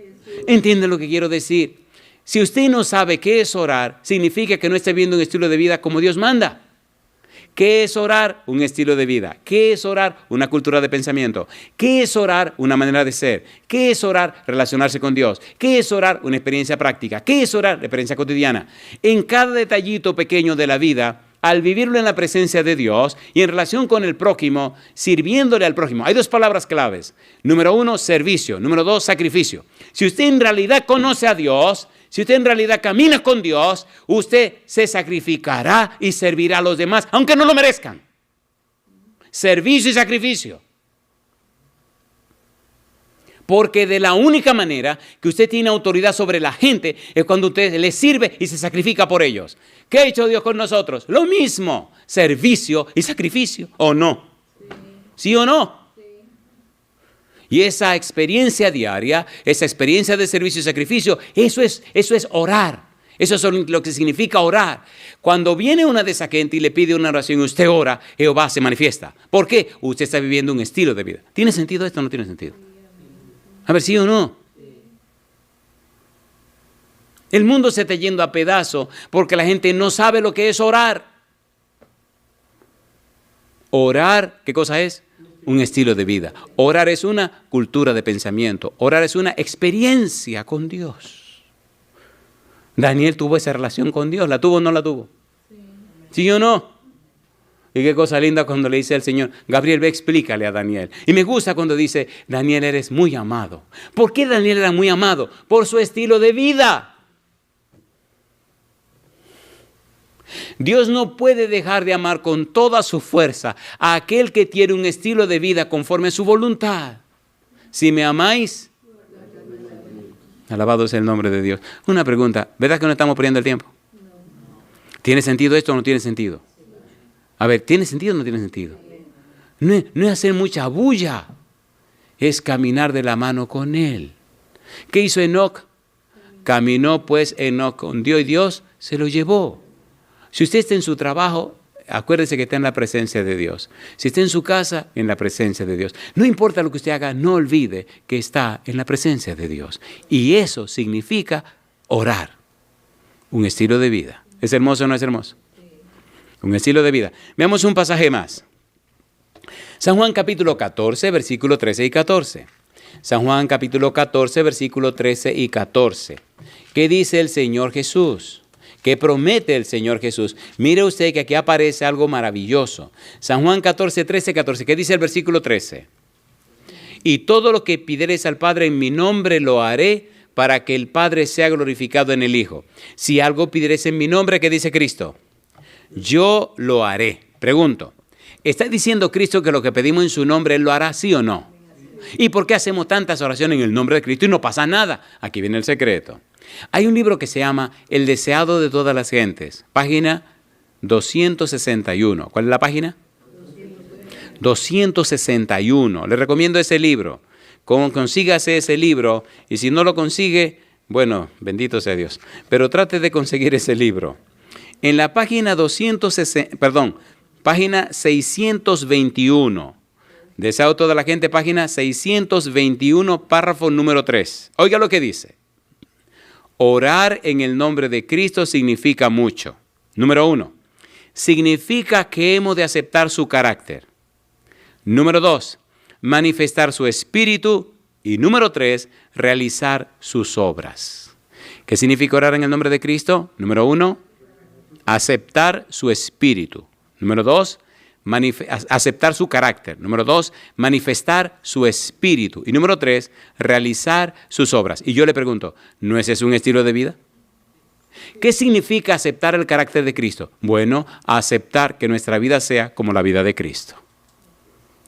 ¿Entienden lo que quiero decir? Si usted no sabe qué es orar, significa que no está viviendo un estilo de vida como Dios manda. ¿Qué es orar? Un estilo de vida. ¿Qué es orar? Una cultura de pensamiento. ¿Qué es orar? Una manera de ser. ¿Qué es orar? Relacionarse con Dios. ¿Qué es orar? Una experiencia práctica. ¿Qué es orar? La experiencia cotidiana. En cada detallito pequeño de la vida, al vivirlo en la presencia de Dios y en relación con el prójimo, sirviéndole al prójimo. Hay 2 palabras claves. Número 1, servicio. Número 2, sacrificio. Si usted en realidad conoce a Dios, si usted en realidad camina con Dios, usted se sacrificará y servirá a los demás, aunque no lo merezcan. Servicio y sacrificio. Porque de la única manera que usted tiene autoridad sobre la gente es cuando usted le sirve y se sacrifica por ellos. ¿Qué ha hecho Dios con nosotros? Lo mismo, servicio y sacrificio, ¿o no? ¿Sí o no? Y esa experiencia diaria, esa experiencia de servicio y sacrificio, eso es orar. Eso es lo que significa orar. Cuando viene una de esa gente y le pide una oración y usted ora, Jehová se manifiesta. ¿Por qué? Usted está viviendo un estilo de vida. ¿Tiene sentido esto o no tiene sentido? A ver, ¿sí o no? El mundo se está yendo a pedazos porque la gente no sabe lo que es orar. Orar, ¿qué cosa es? Un estilo de vida. Orar es una cultura de pensamiento. Orar es una experiencia con Dios. Daniel tuvo esa relación con Dios. ¿La tuvo o no la tuvo? ¿Sí o no? Y qué cosa linda cuando le dice al Señor, Gabriel, ve, explícale a Daniel. Y me gusta cuando dice, Daniel, eres muy amado. ¿Por qué Daniel era muy amado? Por su estilo de vida. Dios no puede dejar de amar con toda su fuerza a aquel que tiene un estilo de vida conforme a su voluntad. Si me amáis, alabado sea el nombre de Dios. Una pregunta, ¿verdad que no estamos perdiendo el tiempo? ¿Tiene sentido esto o no tiene sentido? A ver, ¿tiene sentido o no tiene sentido? No es hacer mucha bulla, es caminar de la mano con Él. ¿Qué hizo Enoc? Caminó pues Enoc con Dios y Dios se lo llevó. Si usted está en su trabajo, acuérdese que está en la presencia de Dios. Si está en su casa, en la presencia de Dios. No importa lo que usted haga, no olvide que está en la presencia de Dios. Y eso significa orar. Un estilo de vida. ¿Es hermoso o no es hermoso? Un estilo de vida. Veamos un pasaje más. San Juan capítulo 14, versículo 13 y 14. San Juan capítulo 14, versículo 13 y 14. ¿Qué dice el Señor Jesús? ¿Qué promete el Señor Jesús? Mire usted que aquí aparece algo maravilloso. San Juan 14, 13, 14. ¿Qué dice el versículo 13? Y todo lo que pidiereis al Padre en mi nombre lo haré para que el Padre sea glorificado en el Hijo. Si algo pidiereis en mi nombre, ¿qué dice Cristo? Yo lo haré. Pregunto, ¿está diciendo Cristo que lo que pedimos en su nombre Él lo hará, sí o no? ¿Y por qué hacemos tantas oraciones en el nombre de Cristo y no pasa nada? Aquí viene el secreto. Hay un libro que se llama El deseado de todas las gentes, página 261. ¿Cuál es la página? 261. Le recomiendo ese libro. Consígase ese libro y si no lo consigue, bueno, bendito sea Dios. Pero trate de conseguir ese libro. En la página página 621. Deseado de toda la gente, página 621, párrafo número 3. Oiga lo que dice. Orar en el nombre de Cristo significa mucho. Número 1, significa que hemos de aceptar su carácter. Número 2, manifestar su espíritu. Y número 3, realizar sus obras. ¿Qué significa orar en el nombre de Cristo? Número 1, aceptar su espíritu. Número 2, aceptar su carácter. Número 2, manifestar su espíritu. Y número 3, realizar sus obras. Y yo le pregunto, ¿no ese es un estilo de vida? ¿Qué significa aceptar el carácter de Cristo? Bueno, aceptar que nuestra vida sea como la vida de Cristo.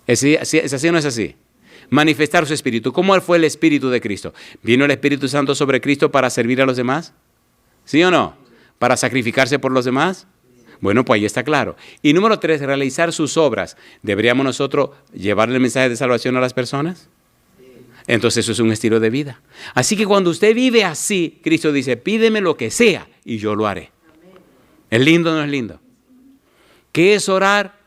¿Es así o no es así? Manifestar su espíritu. ¿Cómo fue el espíritu de Cristo? ¿Vino el Espíritu Santo sobre Cristo para servir a los demás? ¿Sí o no? ¿Para sacrificarse por los demás? Bueno, pues ahí está claro. Y número 3, realizar sus obras. ¿Deberíamos nosotros llevarle el mensaje de salvación a las personas? Entonces eso es un estilo de vida. Así que cuando usted vive así, Cristo dice, pídeme lo que sea y yo lo haré. ¿Es lindo o no es lindo? ¿Qué es orar?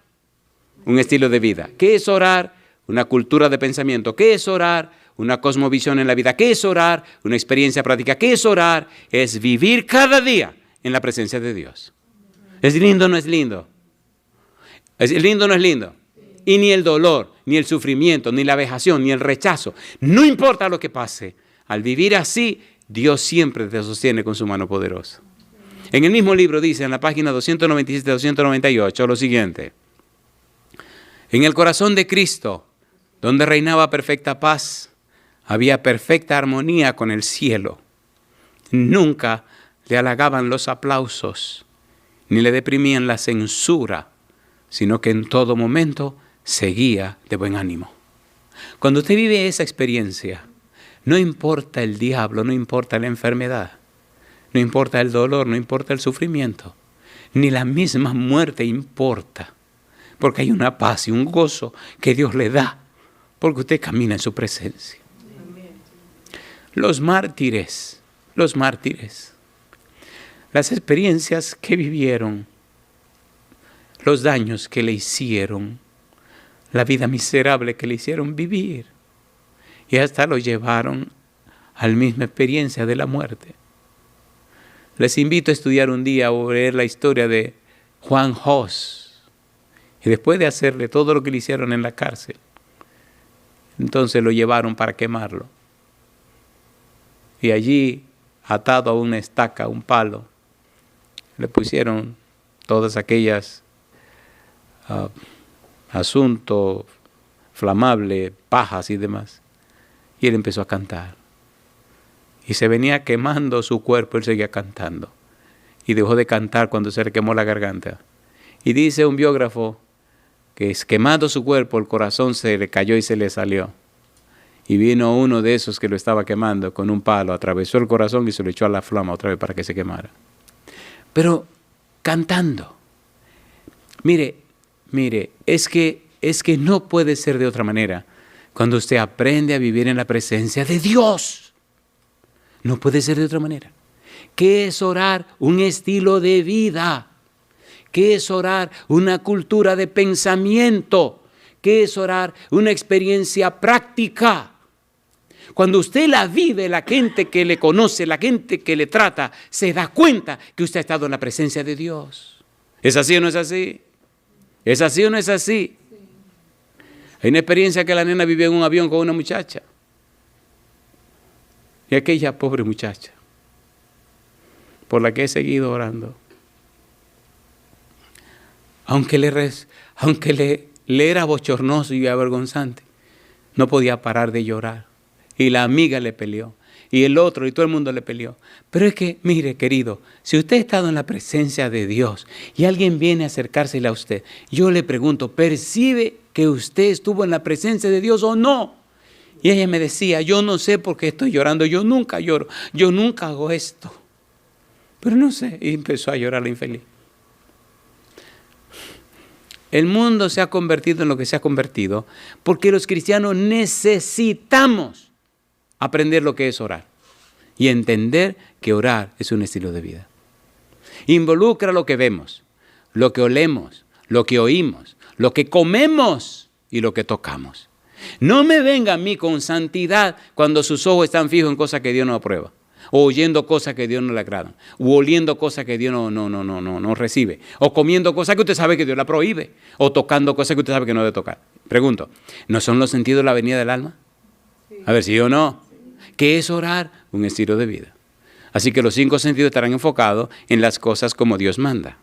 Un estilo de vida. ¿Qué es orar? Una cultura de pensamiento. ¿Qué es orar? Una cosmovisión en la vida. ¿Qué es orar? Una experiencia práctica. ¿Qué es orar? Es vivir cada día en la presencia de Dios. ¿Es lindo o no es lindo? ¿Es lindo o no es lindo? Y ni el dolor, ni el sufrimiento, ni la vejación, ni el rechazo, no importa lo que pase, al vivir así, Dios siempre te sostiene con su mano poderosa. En el mismo libro dice, en la página 297-298, lo siguiente. En el corazón de Cristo, donde reinaba perfecta paz, había perfecta armonía con el cielo. Nunca le halagaban los aplausos, ni le deprimían la censura, sino que en todo momento seguía de buen ánimo. Cuando usted vive esa experiencia, no importa el diablo, no importa la enfermedad, no importa el dolor, no importa el sufrimiento, ni la misma muerte importa, porque hay una paz y un gozo que Dios le da, porque usted camina en su presencia. Los mártires, las experiencias que vivieron, los daños que le hicieron, la vida miserable que le hicieron vivir, y hasta lo llevaron a la misma experiencia de la muerte. Les invito a estudiar un día o leer la historia de Juan Hus, y después de hacerle todo lo que le hicieron en la cárcel, entonces lo llevaron para quemarlo. Y allí, atado a una estaca, a un palo, le pusieron todas aquellas asuntos flamables, pajas y demás. Y él empezó a cantar. Y se venía quemando su cuerpo, él seguía cantando. Y dejó de cantar cuando se le quemó la garganta. Y dice un biógrafo que quemando su cuerpo, el corazón se le cayó y se le salió. Y vino uno de esos que lo estaba quemando con un palo, atravesó el corazón y se lo echó a la flama otra vez para que se quemara. Pero cantando. Mire, es que no puede ser de otra manera. Cuando usted aprende a vivir en la presencia de Dios, no puede ser de otra manera. ¿Qué es orar? Un estilo de vida. ¿Qué es orar? Una cultura de pensamiento. ¿Qué es orar? Una experiencia práctica. Cuando usted la vive, la gente que le conoce, la gente que le trata, se da cuenta que usted ha estado en la presencia de Dios. ¿Es así o no es así? ¿Es así o no es así? Hay una experiencia que la nena vivió en un avión con una muchacha. Y aquella pobre muchacha, por la que he seguido orando, aunque le era bochornoso y avergonzante, no podía parar de llorar. Y la amiga le peleó, y el otro, y todo el mundo le peleó. Pero es que, mire, querido, si usted ha estado en la presencia de Dios y alguien viene a acercársele a usted, yo le pregunto, ¿percibe que usted estuvo en la presencia de Dios o no? Y ella me decía, yo no sé por qué estoy llorando, yo nunca lloro, yo nunca hago esto. Pero no sé, y empezó a llorar la infeliz. El mundo se ha convertido en lo que se ha convertido porque los cristianos necesitamos aprender lo que es orar y entender que orar es un estilo de vida. Involucra lo que vemos, lo que olemos, lo que oímos, lo que comemos y lo que tocamos. No me venga a mí con santidad cuando sus ojos están fijos en cosas que Dios no aprueba, o oyendo cosas que Dios no le agradan, o oliendo cosas que Dios no recibe, o comiendo cosas que usted sabe que Dios la prohíbe, o tocando cosas que usted sabe que no debe tocar. Pregunto, ¿no son los sentidos la venida del alma? A ver, ¿sí o no? ¿Qué es orar? Un estilo de vida. Así que los 5 sentidos estarán enfocados en las cosas como Dios manda.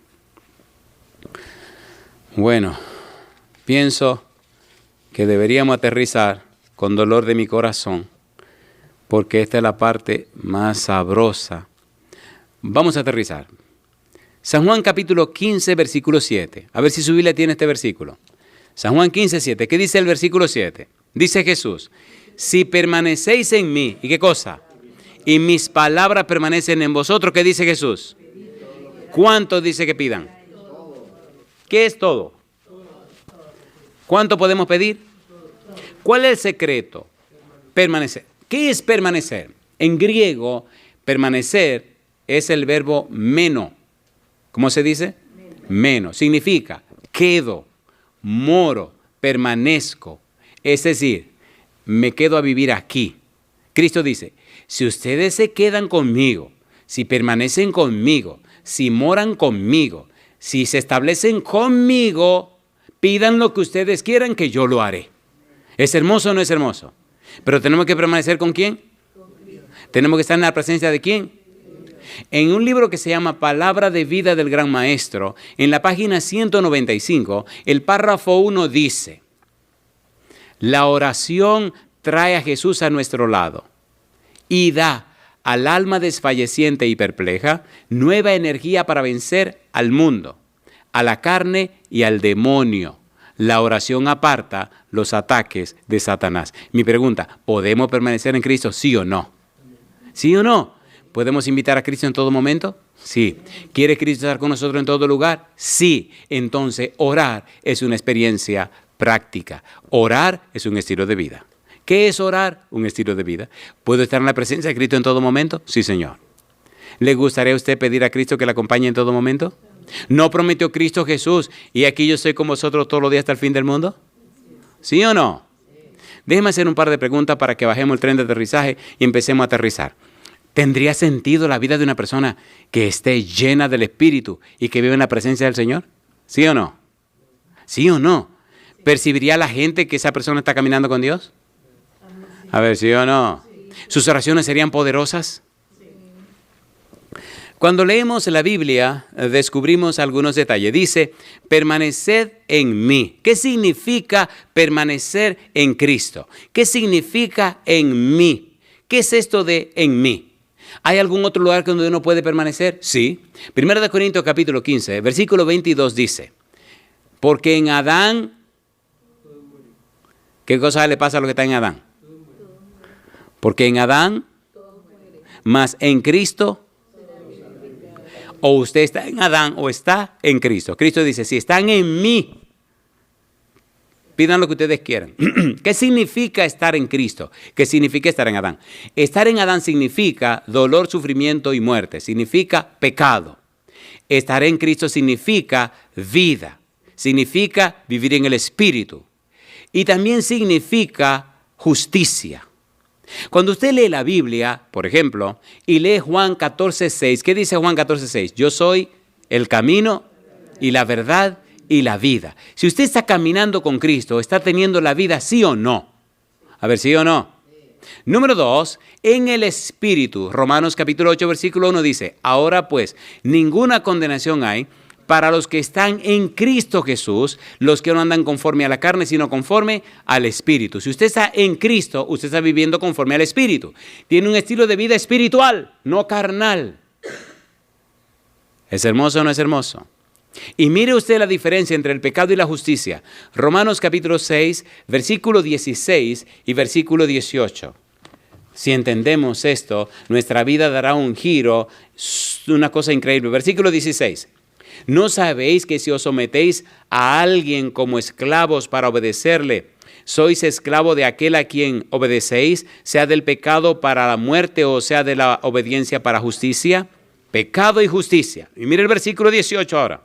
Bueno, pienso que deberíamos aterrizar con dolor de mi corazón, porque esta es la parte más sabrosa. Vamos a aterrizar. San Juan capítulo 15, versículo 7. A ver si su Biblia tiene este versículo. San Juan 15, 7. ¿Qué dice el versículo 7? Dice Jesús, si permanecéis en mí, ¿y qué cosa? Y mis palabras permanecen en vosotros, ¿qué dice Jesús? ¿Cuánto dice que pidan? ¿Qué es todo? ¿Cuánto podemos pedir? ¿Cuál es el secreto? Permanecer. ¿Qué es permanecer? En griego, permanecer es el verbo meno. ¿Cómo se dice? Meno. Significa quedo, moro, permanezco. Es decir, me quedo a vivir aquí. Cristo dice, si ustedes se quedan conmigo, si permanecen conmigo, si moran conmigo, si se establecen conmigo, pidan lo que ustedes quieran que yo lo haré. ¿Es hermoso o no es hermoso? Pero tenemos que permanecer ¿con quién? Tenemos que estar en la presencia de ¿quién? En un libro que se llama Palabra de Vida del Gran Maestro, en la página 195, el párrafo 1 dice, la oración trae a Jesús a nuestro lado y da al alma desfalleciente y perpleja nueva energía para vencer al mundo, a la carne y al demonio. La oración aparta los ataques de Satanás. Mi pregunta, ¿podemos permanecer en Cristo? ¿Sí o no? ¿Sí o no? ¿Podemos invitar a Cristo en todo momento? Sí. ¿Quiere Cristo estar con nosotros en todo lugar? Sí. Entonces, orar es una experiencia práctica. Orar es un estilo de vida. ¿Qué es orar? Un estilo de vida. ¿Puedo estar en la presencia de Cristo en todo momento? Sí, Señor. ¿Le gustaría a usted pedir a Cristo que le acompañe en todo momento? ¿No prometió Cristo Jesús y aquí yo estoy con vosotros todos los días hasta el fin del mundo? ¿Sí o no? Déjeme hacer un par de preguntas para que bajemos el tren de aterrizaje y empecemos a aterrizar. ¿Tendría sentido la vida de una persona que esté llena del Espíritu y que vive en la presencia del Señor? ¿Sí o no? ¿Sí o no? ¿Percibiría la gente que esa persona está caminando con Dios? A ver, ¿sí o no? ¿Sus oraciones serían poderosas? Cuando leemos la Biblia, descubrimos algunos detalles. Dice, permaneced en mí. ¿Qué significa permanecer en Cristo? ¿Qué significa en mí? ¿Qué es esto de en mí? ¿Hay algún otro lugar donde uno puede permanecer? Sí. 1 Corintios capítulo 15, versículo 22 dice, porque en Adán, ¿qué cosa le pasa a lo que está en Adán? Porque en Adán, más en Cristo, o usted está en Adán o está en Cristo. Cristo dice, si están en mí, pidan lo que ustedes quieran. ¿Qué significa estar en Cristo? ¿Qué significa estar en Adán? Estar en Adán significa dolor, sufrimiento y muerte. Significa pecado. Estar en Cristo significa vida. Significa vivir en el Espíritu. Y también significa justicia. Cuando usted lee la Biblia, por ejemplo, y lee Juan 14:6, ¿qué dice Juan 14:6? Yo soy el camino y la verdad y la vida. Si usted está caminando con Cristo, ¿está teniendo la vida sí o no? A ver, ¿sí o no? Número 2, en el Espíritu. Romanos capítulo 8, versículo 1 dice, ahora pues, ninguna condenación hay para los que están en Cristo Jesús, los que no andan conforme a la carne, sino conforme al Espíritu. Si usted está en Cristo, usted está viviendo conforme al Espíritu. Tiene un estilo de vida espiritual, no carnal. ¿Es hermoso o no es hermoso? Y mire usted la diferencia entre el pecado y la justicia. Romanos capítulo 6, versículo 16 y versículo 18. Si entendemos esto, nuestra vida dará un giro, una cosa increíble. Versículo 16. ¿No sabéis que si os sometéis a alguien como esclavos para obedecerle, sois esclavo de aquel a quien obedecéis, sea del pecado para la muerte o sea de la obediencia para justicia? Pecado y justicia. Y mire el versículo 18 ahora.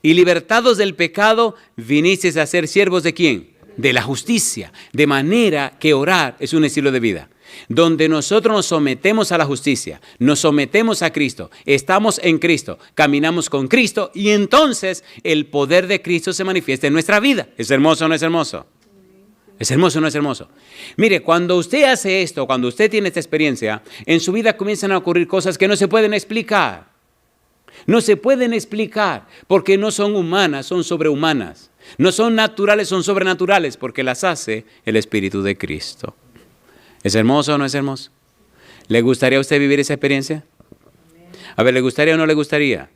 Y libertados del pecado, vinisteis a ser siervos ¿de quién? De la justicia. De manera que orar es un estilo de vida. Donde nosotros nos sometemos a la justicia, nos sometemos a Cristo, estamos en Cristo, caminamos con Cristo y entonces el poder de Cristo se manifiesta en nuestra vida. ¿Es hermoso o no es hermoso? ¿Es hermoso o no es hermoso? Mire, cuando usted hace esto, cuando usted tiene esta experiencia, en su vida comienzan a ocurrir cosas que no se pueden explicar. No se pueden explicar porque no son humanas, son sobrehumanas. No son naturales, son sobrenaturales porque las hace el Espíritu de Cristo. ¿Es hermoso o no es hermoso? ¿Le gustaría a usted vivir esa experiencia? A ver, ¿le gustaría o no le gustaría?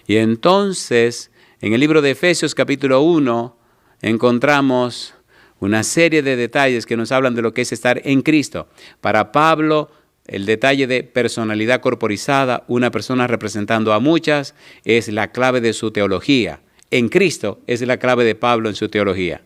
Y entonces En el libro de Efesios capítulo 1 encontramos una serie de detalles que nos hablan de lo que es estar en Cristo. Para Pablo, el detalle de personalidad corporizada, una persona representando a muchas, es la clave de su teología. En Cristo es la clave de Pablo en su teología.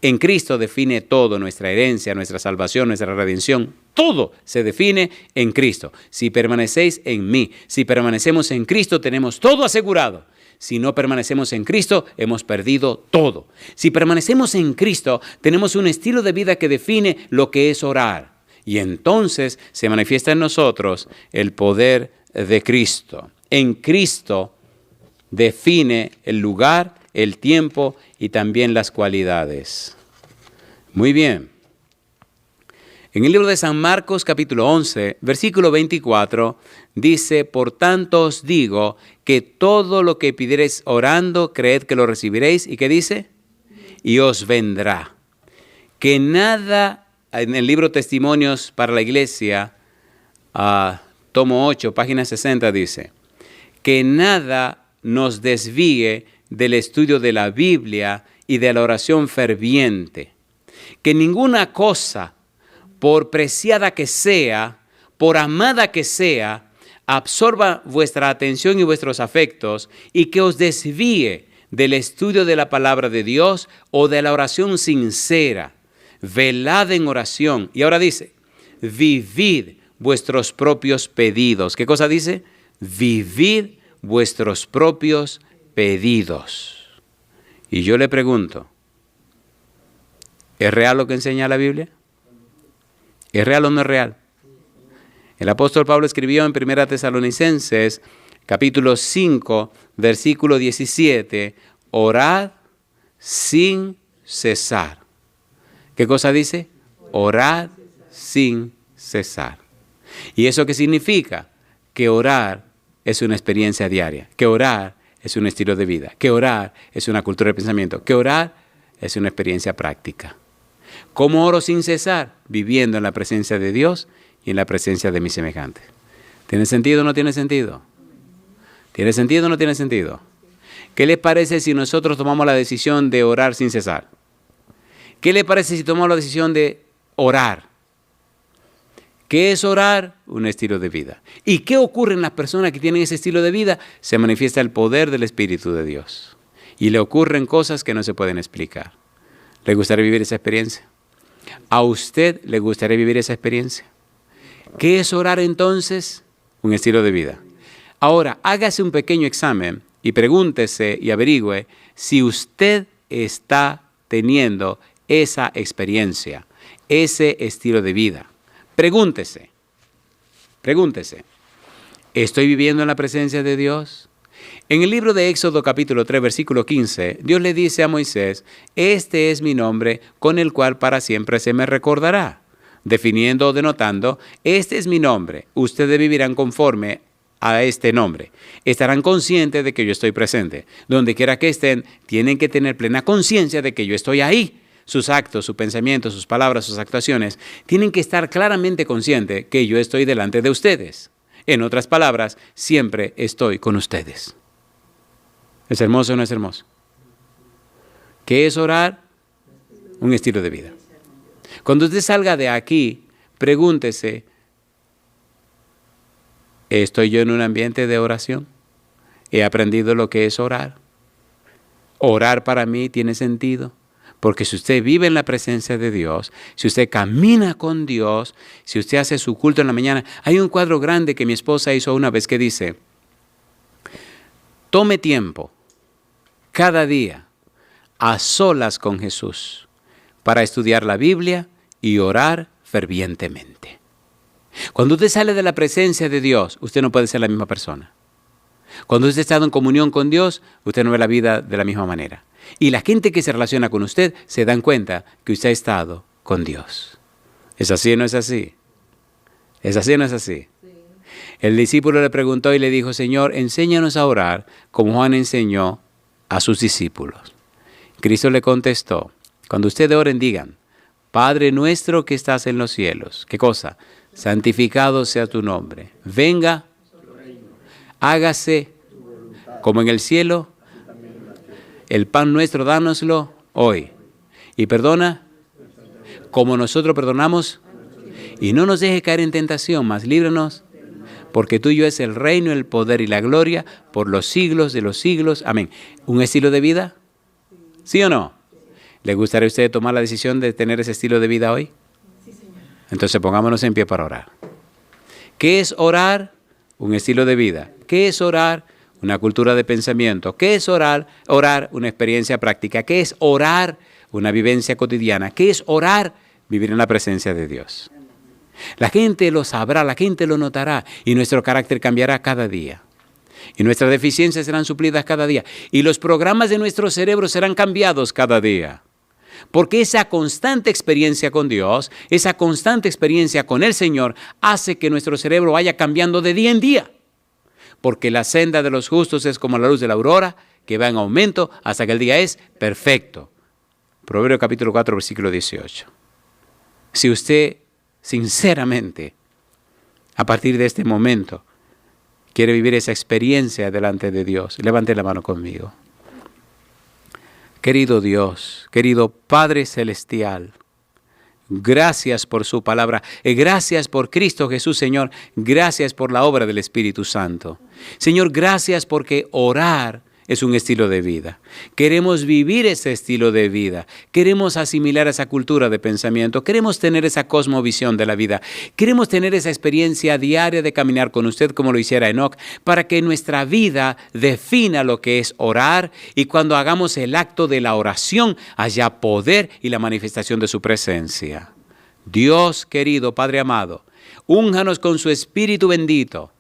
En Cristo define todo, nuestra herencia, nuestra salvación, nuestra redención. Todo se define en Cristo. Si permanecéis en mí, si permanecemos en Cristo, tenemos todo asegurado. Si no permanecemos en Cristo, hemos perdido todo. Si permanecemos en Cristo, tenemos un estilo de vida que define lo que es orar. Y entonces se manifiesta en nosotros el poder de Cristo. En Cristo define el lugar, el tiempo y también las cualidades. Muy bien. En el libro de San Marcos, capítulo 11, versículo 24, dice: por tanto os digo que todo lo que pidiereis orando, creed que lo recibiréis. ¿Y qué dice? Y os vendrá. Que nada, en el libro Testimonios para la Iglesia, tomo 8, página 60, dice: que nada nos desvíe del estudio de la Biblia y de la oración ferviente. Que ninguna cosa, por preciada que sea, por amada que sea, absorba vuestra atención y vuestros afectos y que os desvíe del estudio de la palabra de Dios o de la oración sincera. Velad en oración. Y ahora dice: vivid vuestros propios pedidos. ¿Qué cosa dice? Vivid vuestros propios pedidos. Y yo le pregunto, ¿es real lo que enseña la Biblia? ¿Es real o no es real? El apóstol Pablo escribió en 1 Tesalonicenses, capítulo 5, versículo 17, orad sin cesar. ¿Qué cosa dice? Orad sin cesar. ¿Y eso qué significa? Que orar es una experiencia diaria, que orar es un estilo de vida, que orar es una cultura de pensamiento, que orar es una experiencia práctica. ¿Cómo oro sin cesar? Viviendo en la presencia de Dios y en la presencia de mis semejantes. ¿Tiene sentido o no tiene sentido? ¿Tiene sentido o no tiene sentido? ¿Qué les parece si nosotros tomamos la decisión de orar sin cesar? ¿Qué les parece si tomamos la decisión de orar? ¿Qué es orar? Un estilo de vida. ¿Y qué ocurre en las personas que tienen ese estilo de vida? Se manifiesta el poder del Espíritu de Dios. Y le ocurren cosas que no se pueden explicar. ¿Le gustaría vivir esa experiencia? ¿A usted le gustaría vivir esa experiencia? ¿Qué es orar entonces? Un estilo de vida. Ahora, hágase un pequeño examen y pregúntese y averigüe si usted está teniendo esa experiencia, ese estilo de vida. Pregúntese. ¿Estoy viviendo en la presencia de Dios? En el libro de Éxodo capítulo 3, versículo 15, Dios le dice a Moisés: este es mi nombre con el cual para siempre se me recordará. Definiendo o denotando, este es mi nombre, ustedes vivirán conforme a este nombre. Estarán conscientes de que yo estoy presente. Donde quiera que estén, tienen que tener plena conciencia de que yo estoy ahí. Sus actos, sus pensamientos, sus palabras, sus actuaciones, tienen que estar claramente conscientes que yo estoy delante de ustedes. En otras palabras, siempre estoy con ustedes. ¿Es hermoso o no es hermoso? ¿Qué es orar? Un estilo de vida. Cuando usted salga de aquí, pregúntese: ¿estoy yo en un ambiente de oración? ¿He aprendido lo que es orar? ¿Orar para mí tiene sentido? Porque si usted vive en la presencia de Dios, si usted camina con Dios, si usted hace su culto en la mañana, hay un cuadro grande que mi esposa hizo una vez que dice: tome tiempo cada día a solas con Jesús para estudiar la Biblia y orar fervientemente. Cuando usted sale de la presencia de Dios, usted no puede ser la misma persona. Cuando usted está en comunión con Dios, usted no ve la vida de la misma manera. Y la gente que se relaciona con usted se dan cuenta que usted ha estado con Dios. ¿Es así o no es así? ¿Es así o no es así? Sí. El discípulo le preguntó y le dijo: Señor, enséñanos a orar como Juan enseñó a sus discípulos. Cristo le contestó: cuando ustedes oren, digan: Padre nuestro que estás en los cielos. ¿Qué cosa? Santificado sea tu nombre. Venga, hágase como en el cielo. El pan nuestro, dánoslo hoy. Y perdona como nosotros perdonamos. Y no nos dejes caer en tentación, mas líbranos, porque tuyo es el reino, el poder y la gloria por los siglos de los siglos. Amén. ¿Un estilo de vida? ¿Sí o no? ¿Le gustaría a usted tomar la decisión de tener ese estilo de vida hoy? Sí, señor. Entonces pongámonos en pie para orar. ¿Qué es orar? Un estilo de vida. ¿Qué es orar? Una cultura de pensamiento. ¿Qué es orar? Orar, una experiencia práctica. ¿Qué es orar? Una vivencia cotidiana. ¿Qué es orar? Vivir en la presencia de Dios. La gente lo sabrá, la gente lo notará y nuestro carácter cambiará cada día. Y nuestras deficiencias serán suplidas cada día. Y los programas de nuestro cerebro serán cambiados cada día. Porque esa constante experiencia con Dios, esa constante experiencia con el Señor, hace que nuestro cerebro vaya cambiando de día en día. Porque la senda de los justos es como la luz de la aurora, que va en aumento hasta que el día es perfecto. Proverbios capítulo 4, versículo 18. Si usted sinceramente, a partir de este momento, quiere vivir esa experiencia delante de Dios, levante la mano conmigo. Querido Dios, querido Padre Celestial, gracias por su palabra, gracias por Cristo Jesús, Señor, gracias por la obra del Espíritu Santo. Señor, gracias porque orar es un estilo de vida. Queremos vivir ese estilo de vida. Queremos asimilar esa cultura de pensamiento. Queremos tener esa cosmovisión de la vida. Queremos tener esa experiencia diaria de caminar con usted como lo hiciera Enoc, para que nuestra vida defina lo que es orar y cuando hagamos el acto de la oración haya poder y la manifestación de su presencia. Dios querido, Padre amado, únjanos con su Espíritu bendito.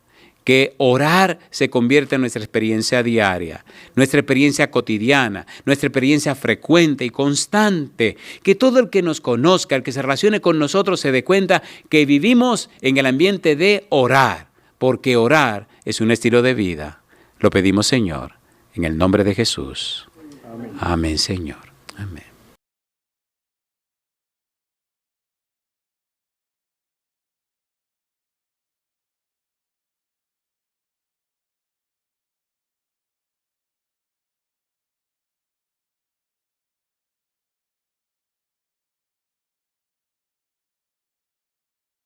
Que orar se convierta en nuestra experiencia diaria, nuestra experiencia cotidiana, nuestra experiencia frecuente y constante. Que todo el que nos conozca, el que se relacione con nosotros, se dé cuenta que vivimos en el ambiente de orar, porque orar es un estilo de vida. Lo pedimos, Señor, en el nombre de Jesús. Amén, Señor. Amén.